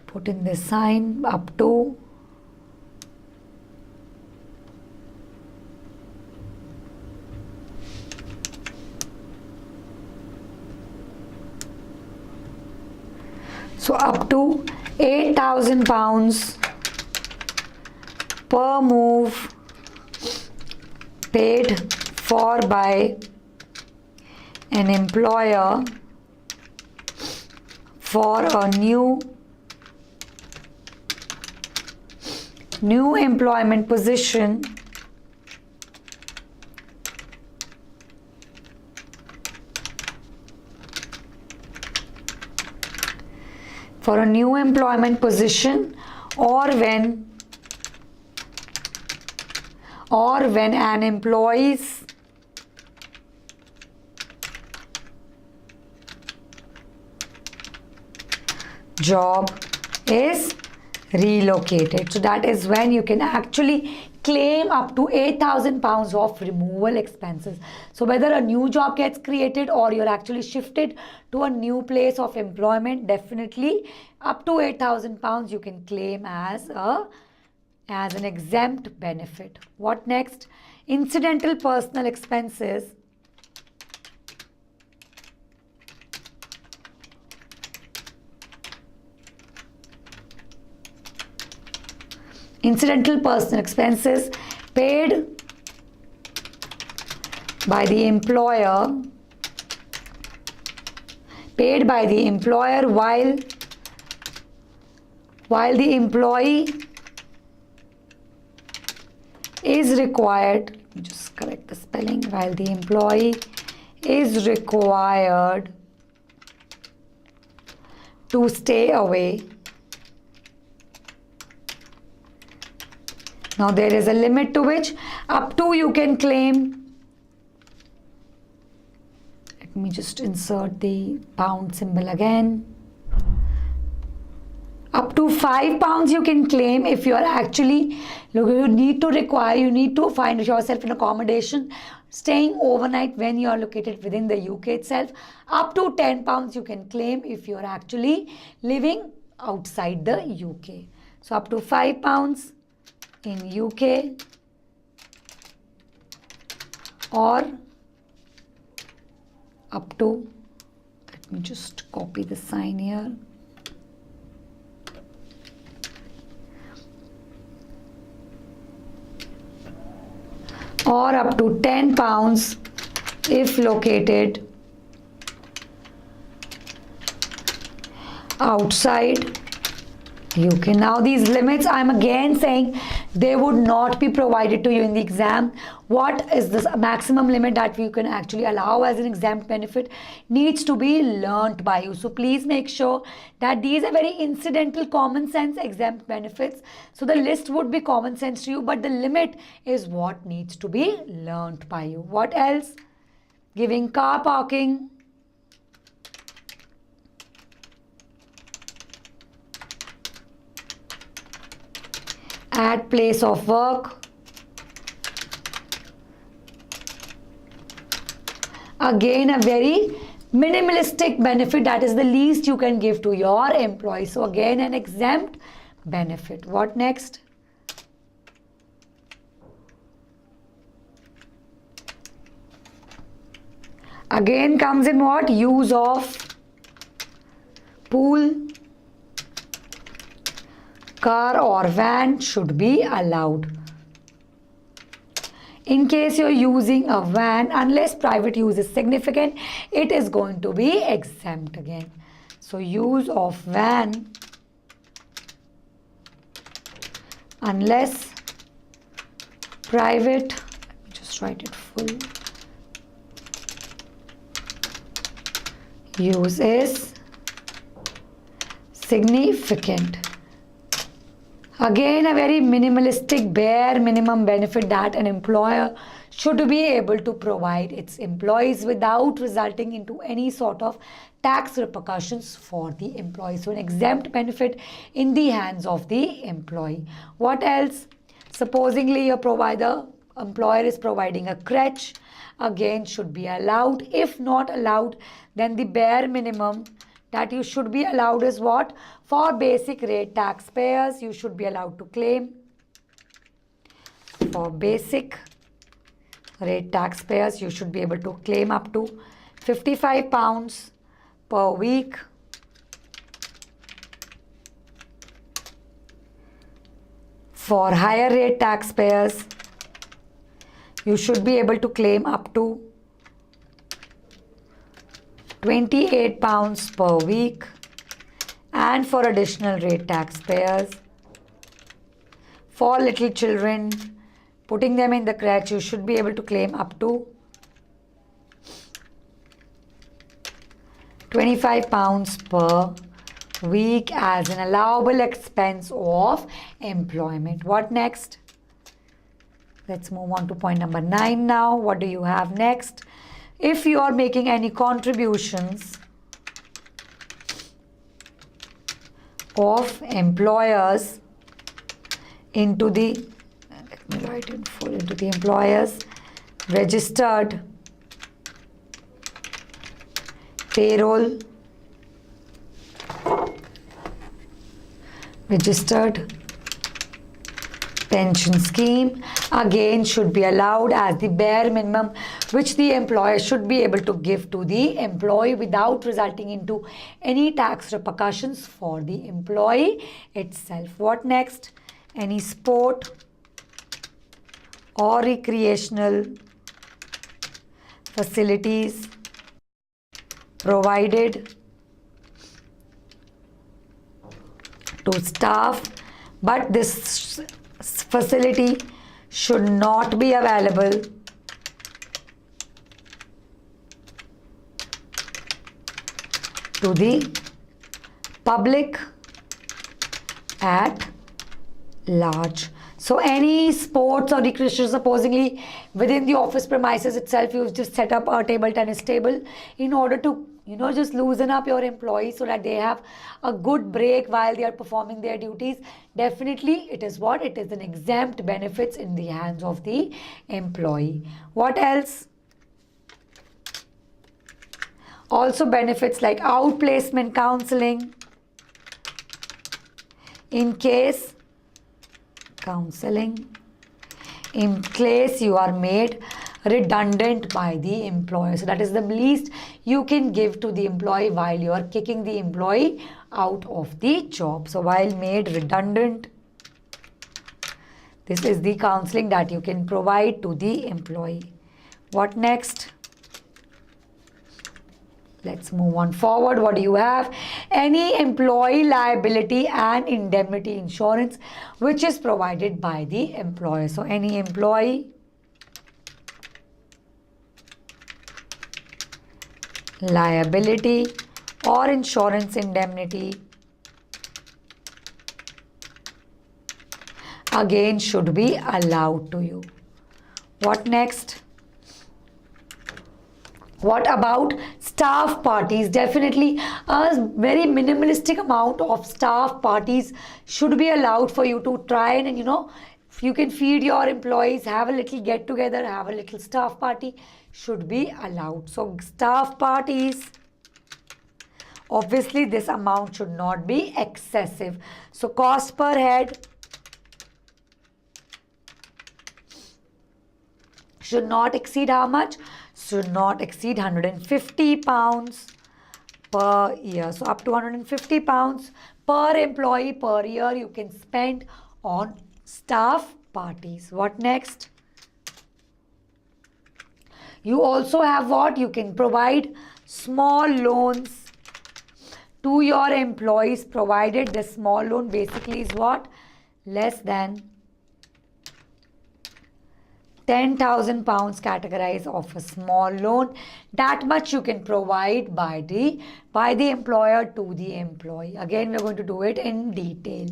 [SPEAKER 1] put in this sign, up to up to 8,000 pounds per move paid for by an employer for a new employment position or when an employee's job is relocated. So that is when you can actually claim up to 8,000 pounds of removal expenses. So whether a new job gets created or you're actually shifted to a new place of employment, definitely up to 8,000 pounds you can claim as an exempt benefit. What next? Incidental personal expenses paid by the employer while the employee is required, let me just correct the spelling, while the employee is required to stay away. Now there is a limit to which up to you can claim. Let me just insert the pound symbol again. Up to 5 pounds you can claim if you are actually, you need to find yourself in accommodation staying overnight when you are located within the UK itself. Up to 10 pounds you can claim if you are actually living outside the UK. So up to 5 pounds in UK or up to, let me just copy the sign here, or up to 10 pounds if located outside You can. Now these limits, I'm again saying they would not be provided to you in the exam. What is this maximum limit that you can actually allow as an exempt benefit needs to be learnt by you. So please make sure that these are very incidental common sense exempt benefits. So the list would be common sense to you, but the limit is what needs to be learnt by you. What else? Giving car parking. At place of work. Again, a very minimalistic benefit, that is the least you can give to your employee. So again, an exempt benefit. What next? Again comes in what? Use of pool, car or van should be allowed. In case you're using a van, unless private use is significant, it is going to be exempt again. So use of van, unless private, just write it full, use is significant. Again, a very minimalistic, bare minimum benefit that an employer should be able to provide its employees without resulting into any sort of tax repercussions for the employee. So an exempt benefit in the hands of the employee. What else? Supposingly your employer is providing a crèche, again should be allowed. If not allowed, then the bare minimum that you should be allowed is what? For basic rate taxpayers, you should be allowed to claim. For basic rate taxpayers, you should be able to claim up to £55 per week. For higher rate taxpayers, you should be able to claim up to £28 per week. And for additional rate taxpayers, for little children, putting them in the crèche, you should be able to claim up to £25 per week as an allowable expense of employment. What next? Let's move on to point number 9 now. What do you have next? If you are making any contributions of employers into the, let me write in full, into the employers registered payroll, registered pension scheme, again should be allowed as the bare minimum which the employer should be able to give to the employee without resulting into any tax repercussions for the employee itself. What next? Any sport or recreational facilities provided to staff, but this facility should not be available to the public at large. So any sports or recreation, supposedly within the office premises itself, you've just set up a table tennis table in order to, just loosen up your employees so that they have a good break while they are performing their duties. Definitely, it is what? It is an exempt benefits in the hands of the employee. What else? Also benefits like outplacement counseling in case you are made redundant by the employer. So that is the least you can give to the employee while you are kicking the employee out of the job. So while made redundant, this is the counseling that you can provide to the employee. What next? Let's move on forward. What do you have? Any employee liability and indemnity insurance which is provided by the employer. So any employee liability or insurance indemnity again should be allowed to you. What next? What about staff parties? Definitely a very minimalistic amount of staff parties should be allowed for you to try and, if you can feed your employees, have a little get together, have a little staff party, should be allowed. So staff parties, obviously this amount should not be excessive. So cost per head should not exceed how much? Should not exceed £150 per year. So up to £150 per employee per year you can spend on staff parties. What next? You also have what? You can provide small loans to your employees, provided the small loan basically is what? Less than £10,000 categorized of a small loan. That much you can provide by the employer to the employee. Again, we're going to do it in detail.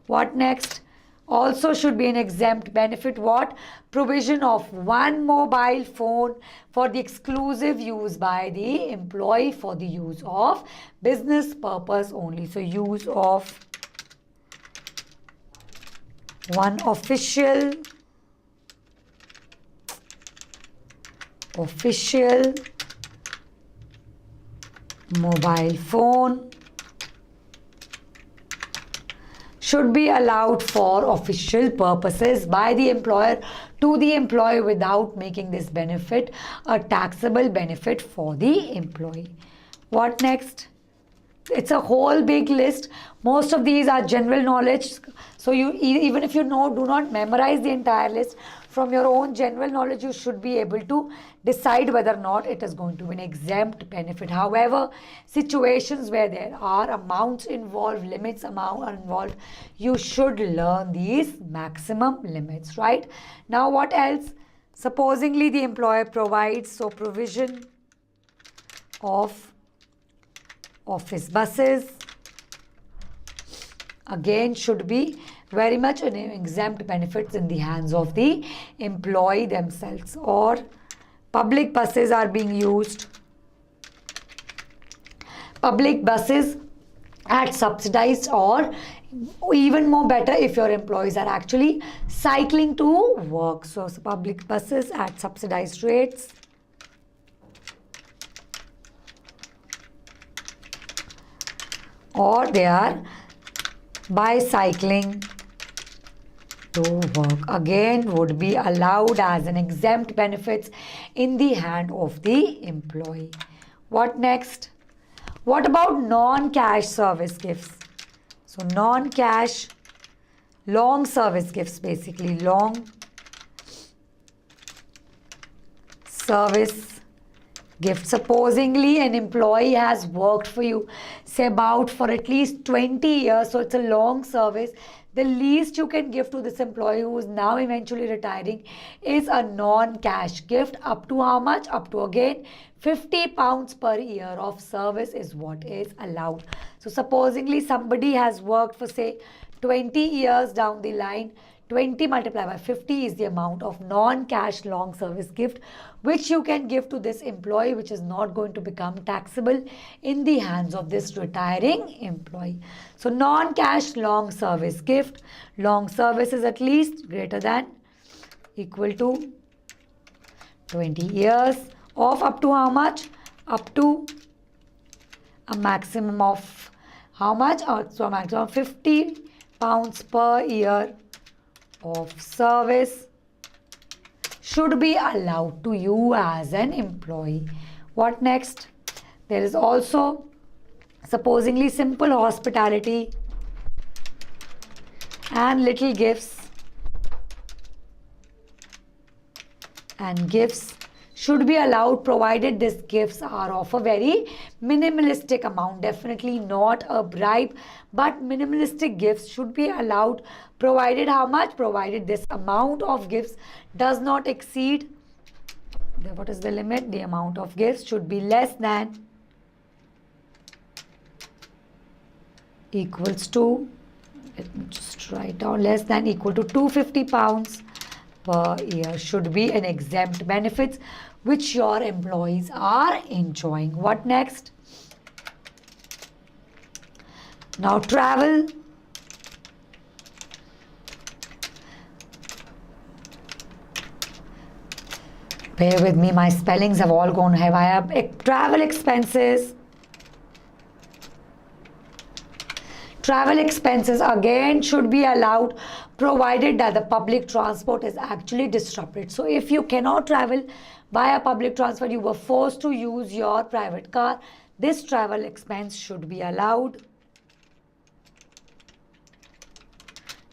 [SPEAKER 1] What next? Also should be an exempt benefit. What? Provision of one mobile phone for the exclusive use by the employee for the use of business purpose only. So use of one official mobile phone should be allowed for official purposes by the employer to the employee without making this benefit a taxable benefit for the employee. What next? It's a whole big list. Most of these are general knowledge. So you, even if you do not memorize the entire list, from your own general knowledge you should be able to decide whether or not it is going to be an exempt benefit. However, situations where there are amounts involved, limits amount are involved, you should learn these maximum limits, right? Now what else? Supposingly the employer provides, so provision of office buses again should be very much an exempt benefits in the hands of the employee themselves. Or public buses are being used, public buses at subsidized, or even more better if your employees are actually cycling to work. So public buses at subsidized rates, or they are bicycling to work, again would be allowed as an exempt benefits in the hand of the employee. What next? What about non-cash service gifts? So non-cash long service gifts, basically long service gift. Supposingly an employee has worked for you, say about for at least 20 years, so it's a long service. The least you can give to this employee who is now eventually retiring is a non-cash gift. Up to how much? Up to again £50 per year of service is what is allowed. So supposingly somebody has worked for say 20 years down the line, 20 multiplied by 50 is the amount of non-cash long service gift which you can give to this employee, which is not going to become taxable in the hands of this retiring employee. So non-cash long service gift, long service is at least greater than equal to 20 years of up to how much? Up to a maximum of how much? So a maximum of £50 per year of service should be allowed to you as an employee. What next? There is also supposingly simple hospitality and little gifts, and gifts should be allowed provided these gifts are of a very minimalistic amount. Definitely not a bribe, but minimalistic gifts should be allowed provided how much? Provided this amount of gifts does not exceed, what is the limit? The amount of gifts should be less than equals to, let me just write down, less than equal to 250 pounds per year should be an exempt benefits which your employees are enjoying. What next? Now travel. Bear with me, my spellings have all gone haywire. Travel expenses. Travel expenses again should be allowed provided that the public transport is actually disrupted. So if you cannot travel by a public transport, you were forced to use your private car, this travel expense should be allowed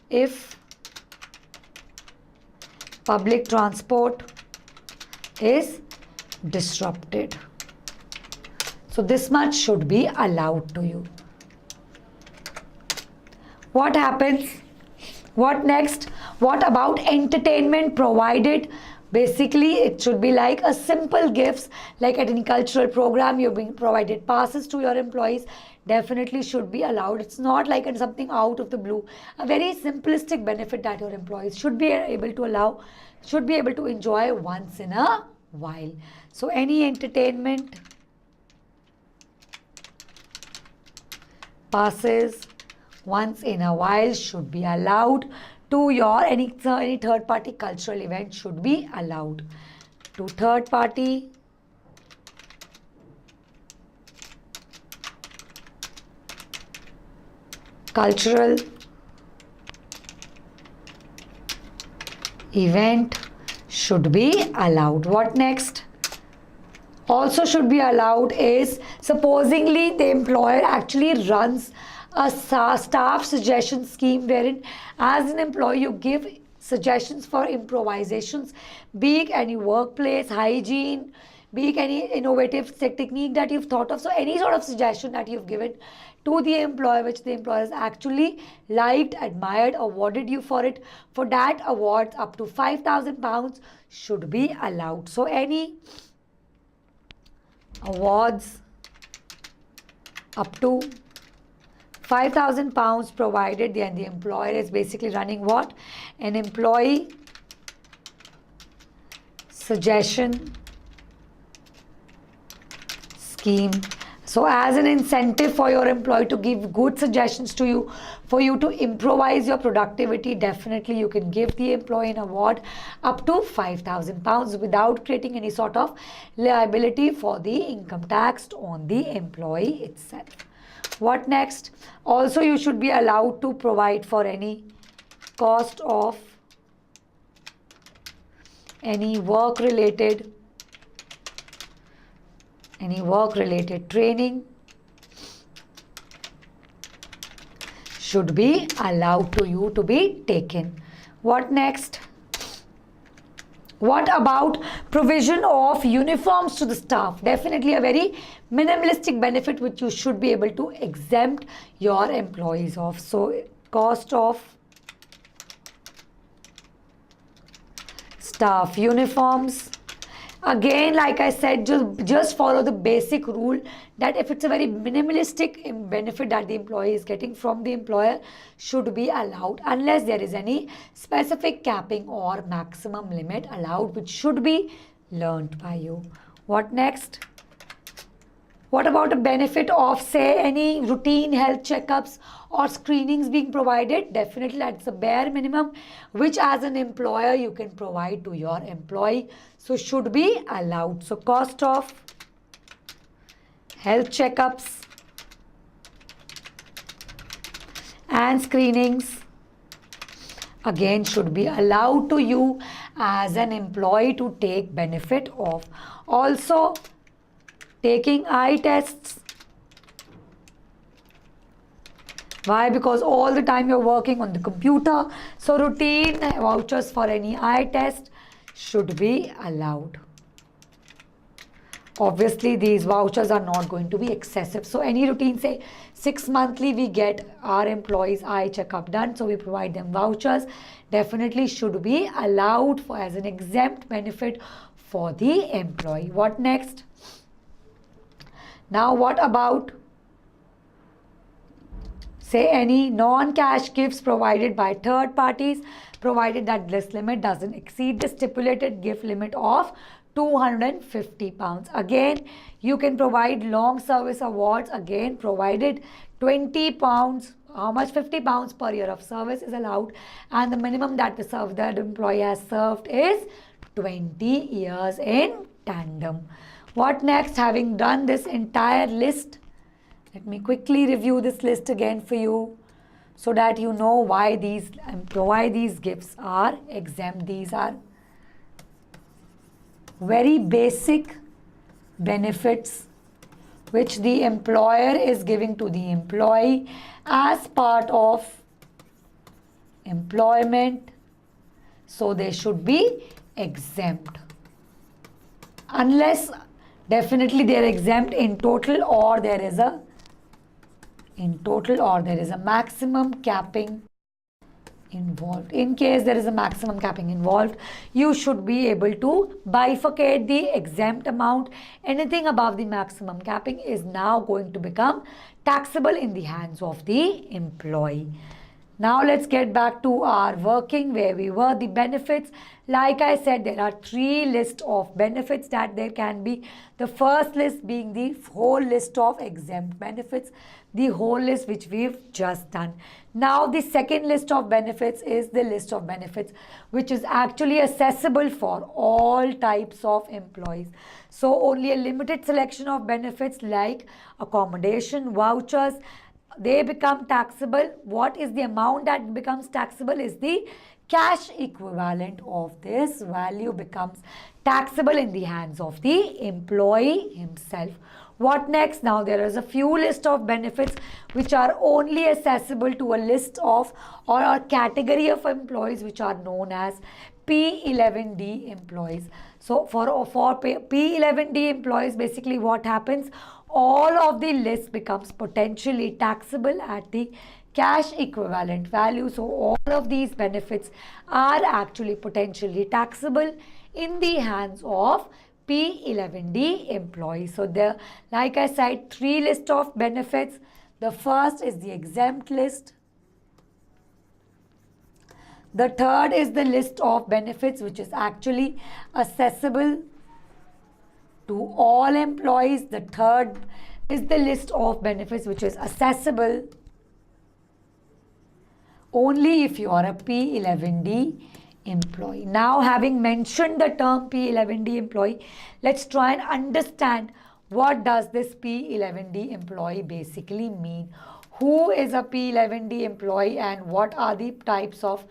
[SPEAKER 1] if public transport is disrupted. So this much should be allowed to you. What happens? What next? What about entertainment provided? Basically, it should be like a simple gifts, like at any cultural program, you're being provided passes to your employees. Definitely should be allowed. It's not like it's something out of the blue. A very simplistic benefit that your employees should be able to allow, should be able to enjoy once in a while. So any entertainment passes once in a while should be allowed to your any third party cultural event should be allowed to third party cultural event should be allowed. What next? Also should be allowed is supposingly the employer actually runs a staff suggestion scheme wherein as an employee you give suggestions for improvisations, be it any workplace hygiene, be it any innovative technique that you've thought of. So any sort of suggestion that you've given to the employer which the employer has actually liked, admired, awarded you for it, for that awards up to 5,000 pounds should be allowed. So any awards up to 5,000 pounds provided then the employer is basically running what? An employee suggestion scheme. So as an incentive for your employee to give good suggestions to you, for you to improvise your productivity, definitely you can give the employee an award up to 5,000 pounds without creating any sort of liability for the income tax on the employee itself. What next? Also you should be allowed to provide for any cost of any work related training should be allowed to you to be taken. What next? What about provision of uniforms to the staff? Definitely a very minimalistic benefit which you should be able to exempt your employees of. So cost of staff uniforms. Again, like I said, just follow the basic rule that if it's a very minimalistic benefit that the employee is getting from the employer should be allowed unless there is any specific capping or maximum limit allowed which should be learnt by you. What next? What about a benefit of say any routine health checkups or screenings being provided? Definitely that's the bare minimum which as an employer you can provide to your employee. So should be allowed. So cost of health checkups and screenings again should be allowed to you as an employee to take benefit of. Also taking eye tests. Why? Because all the time you're working on the computer. So routine vouchers for any eye test should be allowed. obviously these vouchers are not going to be excessive. So any routine, say 6 monthly, we get our employees eye checkup done, so we provide them vouchers, definitely should be allowed for as an exempt benefit for the employee. What next? Now what about, say, any non-cash gifts provided by third parties, provided that this limit doesn't exceed the stipulated gift limit of £250. Again, you can provide long service awards, again provided £20, how much? £50 per year of service is allowed, and the minimum that the employee has served is 20 years in tandem. What next? Having done this entire list, let me quickly review this list again for you so that you know why these gifts are exempt. These are very basic benefits which the employer is giving to the employee as part of employment, so they should be exempt, unless definitely they are exempt in total, or there is a maximum capping involved. In case there is a maximum capping involved, you should be able to bifurcate the exempt amount. Anything above the maximum capping is now going to become taxable in the hands of the employee. Now let's get back to our working where we were. The benefits, like I said, there are 3 lists of benefits that there can be. The first list being the whole list of exempt benefits, the whole list which we've just done. Now the second list of benefits is the list of benefits which is actually accessible for all types of employees. So only a limited selection of benefits like accommodation, vouchers, they become taxable. What is the amount that becomes taxable is the cash equivalent of this value becomes taxable in the hands of the employee himself. What next? Now there is a few list of benefits which are only accessible to a list of or a category of employees which are known as P11D employees. So for P11D employees, basically what happens, all of the list becomes potentially taxable at the cash equivalent value. So all of these benefits are actually potentially taxable in the hands of P11D employees. So there, like I said, 3 lists of benefits. The first is the exempt list. The third is the list of benefits which is actually accessible to all employees. The third is the list of benefits which is accessible only if you are a P11D employee. Now, having mentioned the term P11D employee, let's try and understand what does this P11D employee basically mean. Who is a P11D employee and what are the types of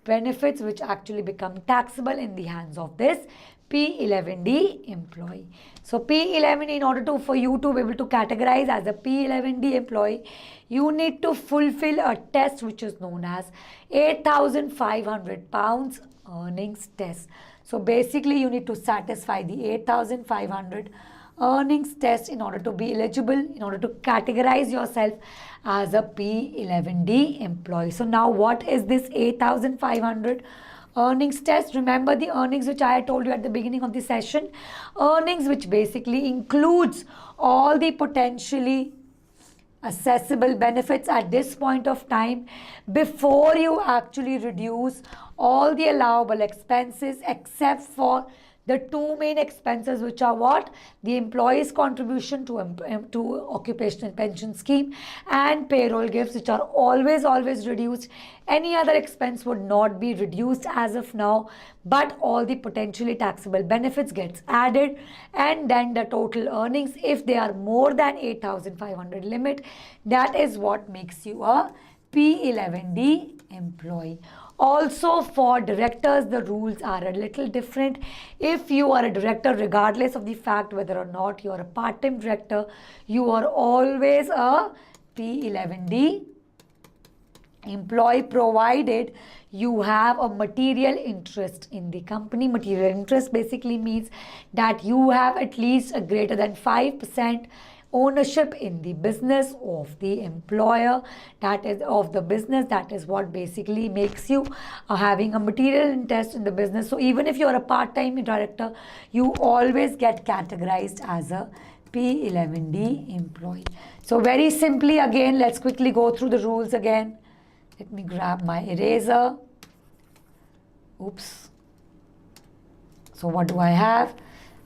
[SPEAKER 1] benefits which actually become taxable in the hands of this P11D employee. So P11, in order for you to be able to categorize as a P11D employee, you need to fulfill a test which is known as 8,500 pounds earnings test. So basically you need to satisfy the 8,500 earnings test in order to be eligible, in order to categorize yourself as a P11D employee. So now what is this 8,500 earnings test? Remember the earnings which I told you at the beginning of the session. Earnings which basically includes all the potentially accessible benefits at this point of time before you actually reduce all the allowable expenses except for the 2 main expenses, which are what? The employee's contribution to occupational pension scheme and payroll gifts, which are always reduced. Any other expense would not be reduced as of now, but all the potentially taxable benefits gets added, and then the total earnings, if they are more than 8,500 limit, that is what makes you a P11D employee. Also for directors, the rules are a little different. If you are a director, regardless of the fact whether or not you are a part-time director, you are always a P11D employee provided you have a material interest in the company. Material interest basically means that you have at least a greater than 5% ownership in the business of the employer, that is of the business. That is what basically makes you having a material interest in the business. So even if you're a part-time director, you always get categorized as a P11D employee. So very simply, again, let's quickly go through the rules again. Let me grab my eraser. Oops. So what do I have?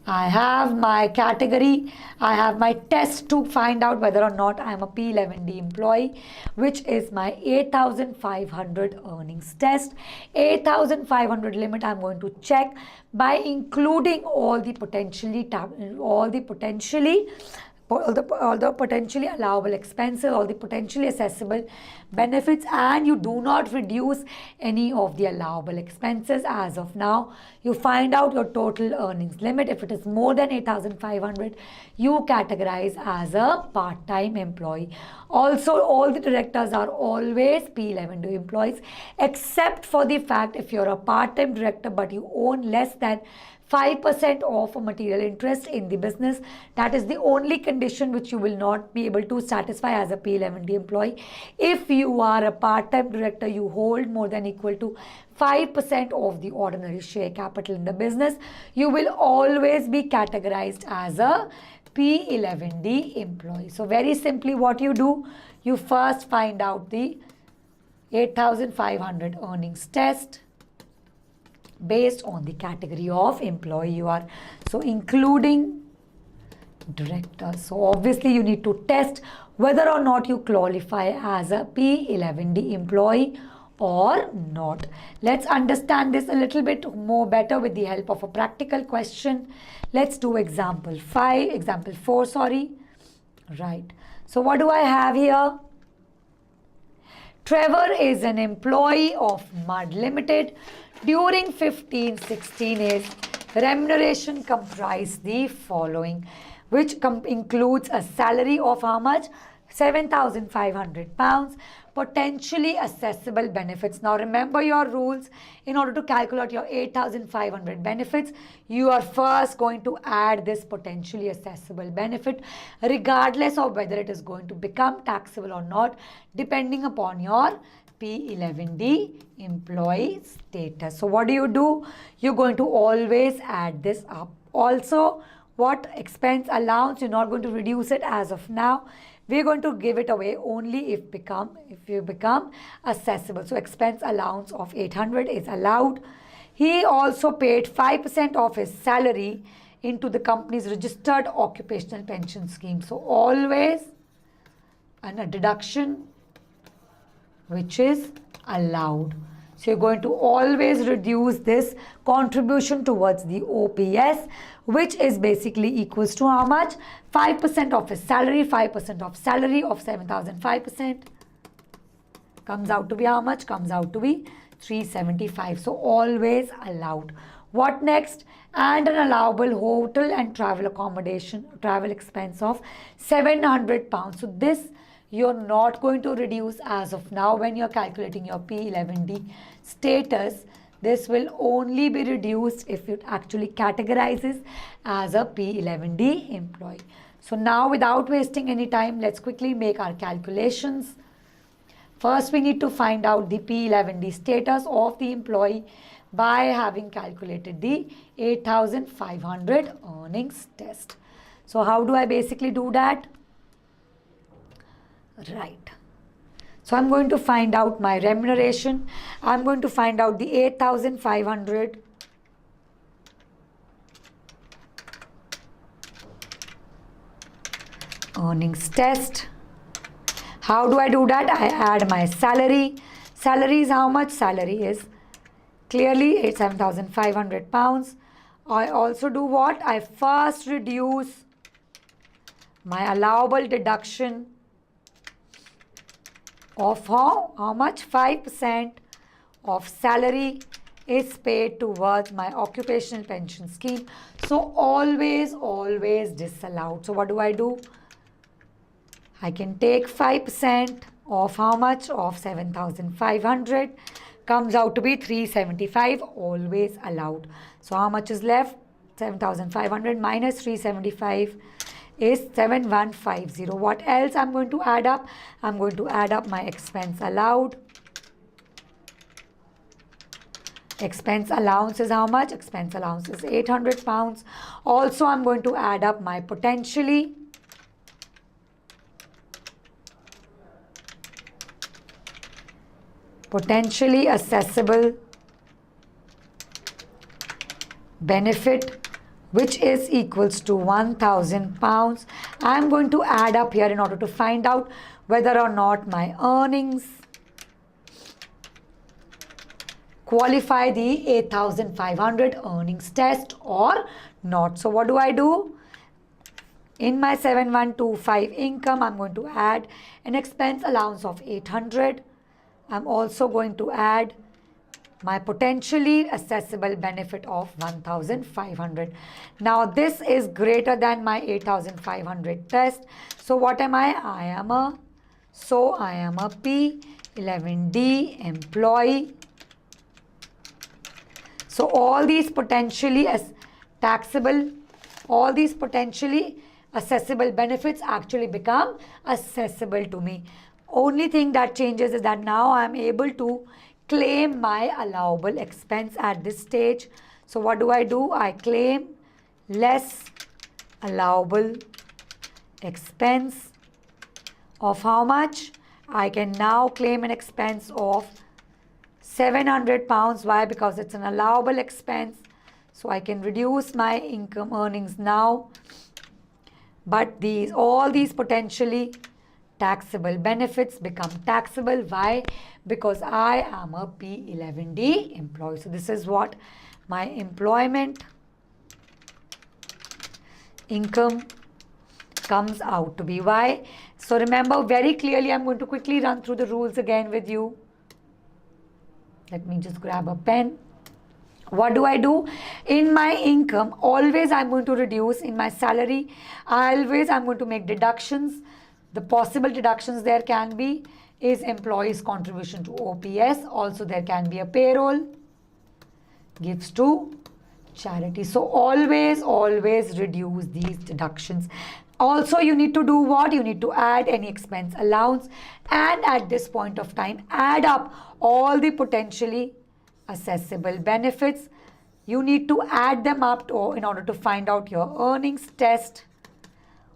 [SPEAKER 1] I have my category. I have my test to find out whether or not I am a P11D employee, which is my 8,500 earnings test. 8,500 limit I'm going to check by including all the potentially allowable expenses, all the potentially accessible benefits, and you do not reduce any of the allowable expenses. As of now, you find out your total earnings limit. If it is more than 8,500, you categorize as a part-time employee. Also, all the directors are always P11D employees, except for the fact if you're a part-time director but you own less than 5% of a material interest in the business. That is the only condition which you will not be able to satisfy as a P11D employee. If you are a part-time director, you hold more than equal to 5% of the ordinary share capital in the business, you will always be categorized as a P11D employee. So very simply what you do, you first find out the 8,500 earnings test based on the category of employee you are. So including directors. So obviously you need to test whether or not you qualify as a P11D employee or not. Let's understand this a little bit more better with the help of a practical question. Let's do example 4, sorry. Right. So what do I have here? Trevor is an employee of Mud Limited. During 15-16, his remuneration comprised the following, which includes a salary of how much? £7,500, potentially accessible benefits. Now remember your rules. In order to calculate your 8,500 benefits, you are first going to add this potentially accessible benefit, regardless of whether it is going to become taxable or not, depending upon your P11D employee status. So what do? You're going to always add this up. Also, what expense allowance, you're not going to reduce it as of now. We're going to give it away only if you become accessible. So expense allowance of 800 is allowed. He also paid 5% of his salary into the company's registered occupational pension scheme. So always a deduction which is allowed. So you're going to always reduce this contribution towards the OPS, which is basically equals to how much? 5% of his salary. 5% of salary of 7,500 comes out to be how much? Comes out to be 375. So always allowed. What next? And an allowable hotel and travel accommodation, travel expense of £700. So this you're not going to reduce as of now when you're calculating your P11D status. This will only be reduced if it actually categorizes as a P11D employee. So now, without wasting any time, let's quickly make our calculations. First, we need to find out the P11D status of the employee by having calculated the 8,500 earnings test. So how do I basically do that? Right. So I'm going to find out my remuneration. I'm going to find out the 8,500 earnings test. How do I do that? I add my salary. Salary is how much? Salary is clearly £7,500. I also do what? I first reduce my allowable deduction of how much? 5% of salary is paid towards my occupational pension scheme. So always disallowed. So what do? I can take 5% of how much? Of 7,500 comes out to be 375, always allowed. So how much is left? 7,500 minus 375 is 7,150. What else I'm going to add up? I'm going to add up my expense allowed. Expense allowance is how much? Expense allowance is 800 pounds. Also, I'm going to add up my potentially assessable benefit, which is equals to 1,000 pounds. I'm going to add up here in order to find out whether or not my earnings qualify the 8,500 earnings test or not. So what do? In my 7,125 income, I'm going to add an expense allowance of 800. I'm also going to add my potentially assessable benefit of 1,500. Now this is greater than my 8,500 test. So what am I? I am a P11D employee. So all these potentially assessable benefits actually become accessible to me. Only thing that changes is that now I am able to claim my allowable expense at this stage. So what do? I claim less allowable expense of how much? I can now claim an expense of 700 pounds. Why? Because it's an allowable expense. So I can reduce my income earnings now. But all these potentially taxable benefits become taxable. Why? Because I am a P11D employee. So this is what my employment income comes out to be. Why? So remember very clearly, I'm going to quickly run through the rules again with you. Let me just grab a pen. What do? In my income, always I'm going to reduce. In my salary, always I'm going to make deductions. The possible deductions there can be is employees' contribution to OPS. Also there can be a payroll, gives to charity. So always reduce these deductions. Also you need to do what? You need to add any expense allowance, and at this point of time add up all the potentially accessible benefits. You need to add them up in order to find out your earnings test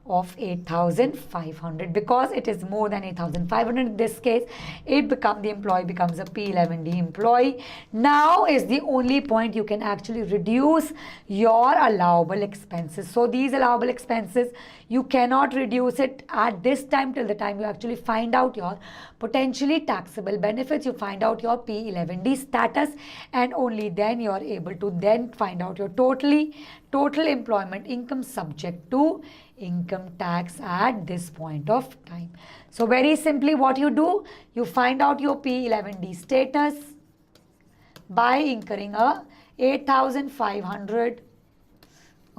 [SPEAKER 1] of 8,500, because it is more than 8,500 in this case. The employee becomes a P11D employee. Now is the only point you can actually reduce your allowable expenses. So these allowable expenses, you cannot reduce it at this time till the time you actually find out your potentially taxable benefits, you find out your P11D status, and only then you are able to then find out your total employment income subject to income tax at this point of time. So very simply what you do, you find out your P11D status by incurring a 8,500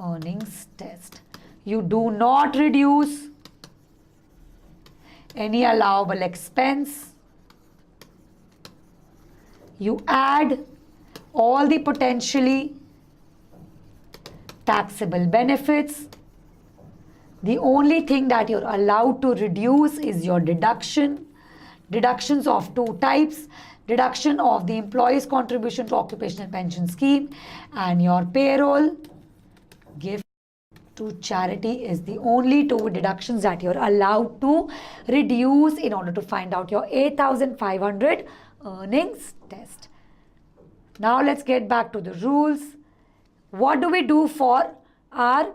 [SPEAKER 1] earnings test. You do not reduce any allowable expense. You add all the potentially taxable benefits. The only thing that you're allowed to reduce is your deductions of two types. Deduction of the employee's contribution to occupational pension scheme and your payroll gift to charity is the only two deductions that you're allowed to reduce in order to find out your 8,500 earnings test. Now let's get back to the rules. What do we do for our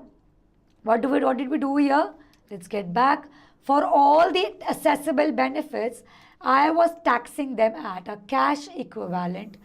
[SPEAKER 1] What did we do here? Let's get back. For all the accessible benefits, I was taxing them at a cash equivalent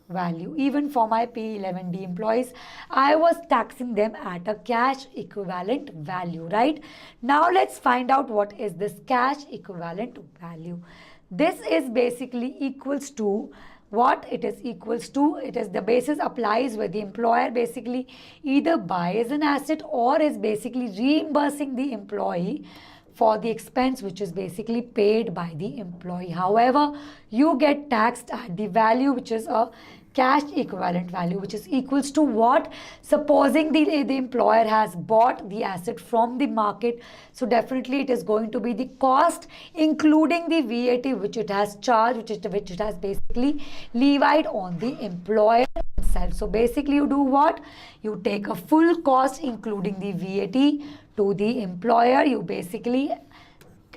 [SPEAKER 1] value. Even for my P11D employees, I was taxing them at a cash equivalent value, right? Now let's find out what is this cash equivalent value. This is basically equals to what it is equals to. It is the basis applies where the employer basically either buys an asset or is basically reimbursing the employee for the expense which is basically paid by the employee. However, you get taxed at the value which is a cash equivalent value, which is equals to what? Supposing the employer has bought the asset from the market, so definitely it is going to be the cost including the VAT which it has charged, which it has basically levied on the employer himself. So basically you do what? You take a full cost including the VAT to the employer. You basically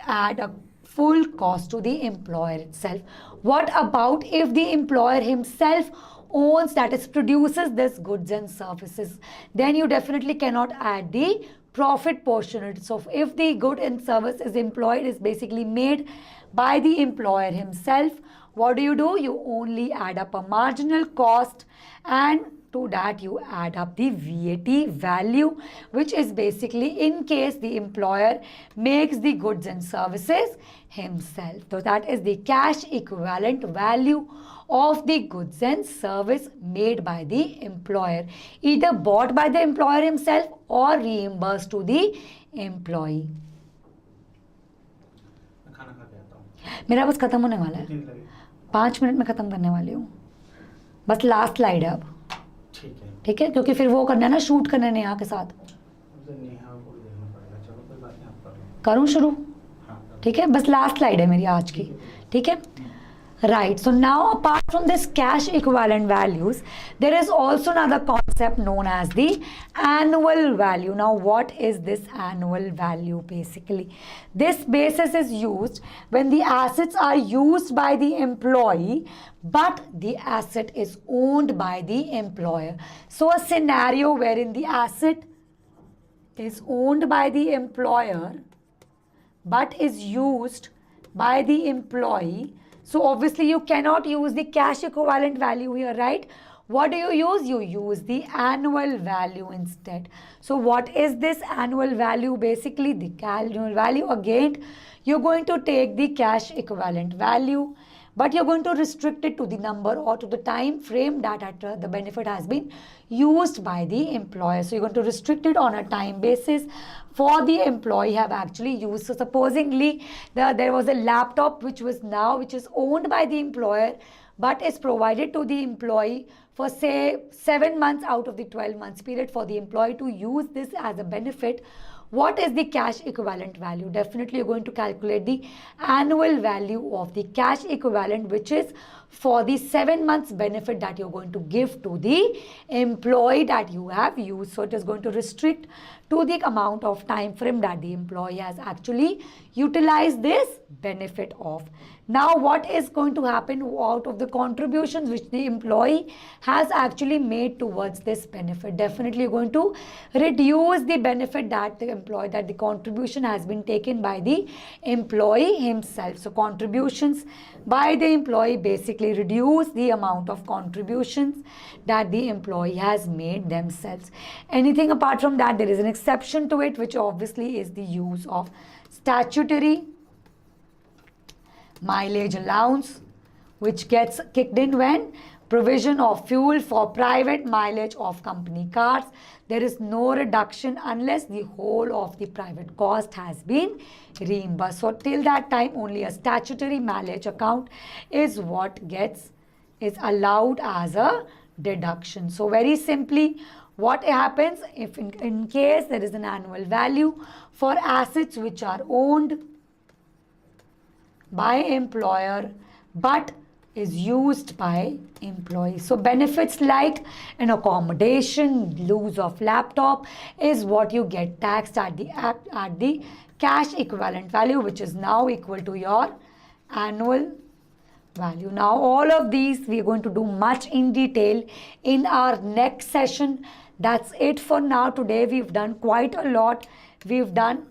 [SPEAKER 1] add a full cost to the employer itself. What about if the employer himself owns, that is produces this goods and services? Then you definitely cannot add the profit portion. So if the good and service is employed, is basically made by the employer himself, what do? You only add up a marginal cost, and to that you add up the VAT value, which is basically in case the employer makes the goods and services himself. So that is the cash equivalent value of the goods and service made by the employer, either bought by the employer himself or reimbursed to the employee.
[SPEAKER 3] मैं खाना खा के आता हूँ।
[SPEAKER 1] मेरा बस खत्म होने वाला है,
[SPEAKER 3] कितनी लगी?
[SPEAKER 1] 5 मिनट में खत्म करने वाली हूँ, बस लास्ट स्लाइड है अब।
[SPEAKER 3] ठीक है।
[SPEAKER 1] ठीक है, क्योंकि फिर वो करना है ना, शूट करना है नेहा के साथ।
[SPEAKER 3] उसे नेहा को देखना पड़ेगा। चलो कोई बात नहीं, आप कर लो।
[SPEAKER 1] करूँ शुरू?
[SPEAKER 3] हाँ, कर लो।
[SPEAKER 1] ठीक है, बस लास्ट स्लाइड है मेरी आज की। ठीक है, right. So now apart from this cash equivalent values, there is also another concept known as the annual value. Now what is this annual value? Basically this basis is used when the assets are used by the employee but the asset is owned by the employer. So a scenario wherein the asset is owned by the employer but is used by the employee. So obviously you cannot use the cash equivalent value here, right? What do you use? You use the annual value instead. So what is this annual value? Basically the annual value, again you're going to take the cash equivalent value, but you're going to restrict it to the number or to the time frame that the benefit has been used by the employer. So you're going to restrict it on a time basis for the employee have actually used. So supposingly there was a laptop which is owned by the employer but is provided to the employee for say 7 months out of the 12 months period for the employee to use this as a benefit. What is the cash equivalent value? Definitely you're going to calculate the annual value of the cash equivalent, which is for the 7 months benefit that you're going to give to the employee that you have used. So it is going to restrict to the amount of time frame that the employee has actually utilized this benefit of. Now what is going to happen out of the contributions which the employee has actually made towards this benefit? Definitely you're going to reduce the benefit that the contribution has been taken by the employee himself. So contributions by the employee basically reduce the amount of contributions that the employee has made themselves. Anything apart from that, there is an exception to it, which obviously is the use of statutory mileage allowance, which gets kicked in when provision of fuel for private mileage of company cars. There is no reduction unless the whole of the private cost has been reimbursed. So till that time only a statutory mileage account is what is allowed as a deduction. So very simply what happens if in case there is an annual value for assets which are owned by employer but is used by employee. So benefits like an accommodation, use of laptop is what you get taxed at the cash equivalent value, which is now equal to your annual value. Now all of these we are going to do much in detail in our next session. That's it for now. Today we've done quite a lot. We've done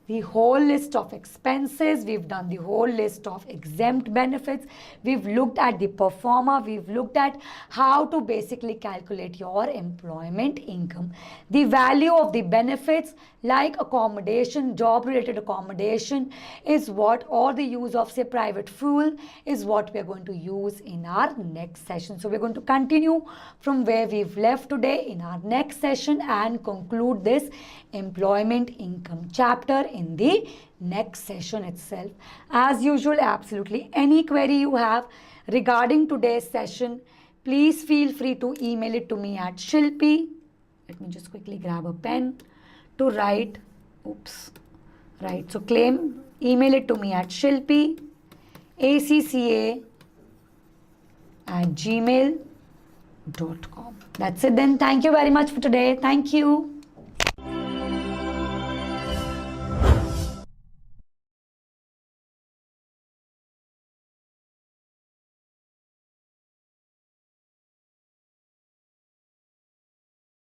[SPEAKER 1] the whole list of expenses, we've done the whole list of exempt benefits, we've looked at the performer, we've looked at how to basically calculate your employment income. The value of the benefits like accommodation, job related accommodation is what, or the use of say private fuel is what we're going to use in our next session. So we're going to continue from where we've left today in our next session and conclude this employment income chapter in the next session itself. As usual, absolutely any query you have regarding today's session, please feel free to email it to me at Shilpi. Let me just quickly grab a pen to write. Oops. Right. So email it to me at Shilpi, ACCA@gmail.com. That's it then. Thank you very much for today. Thank you.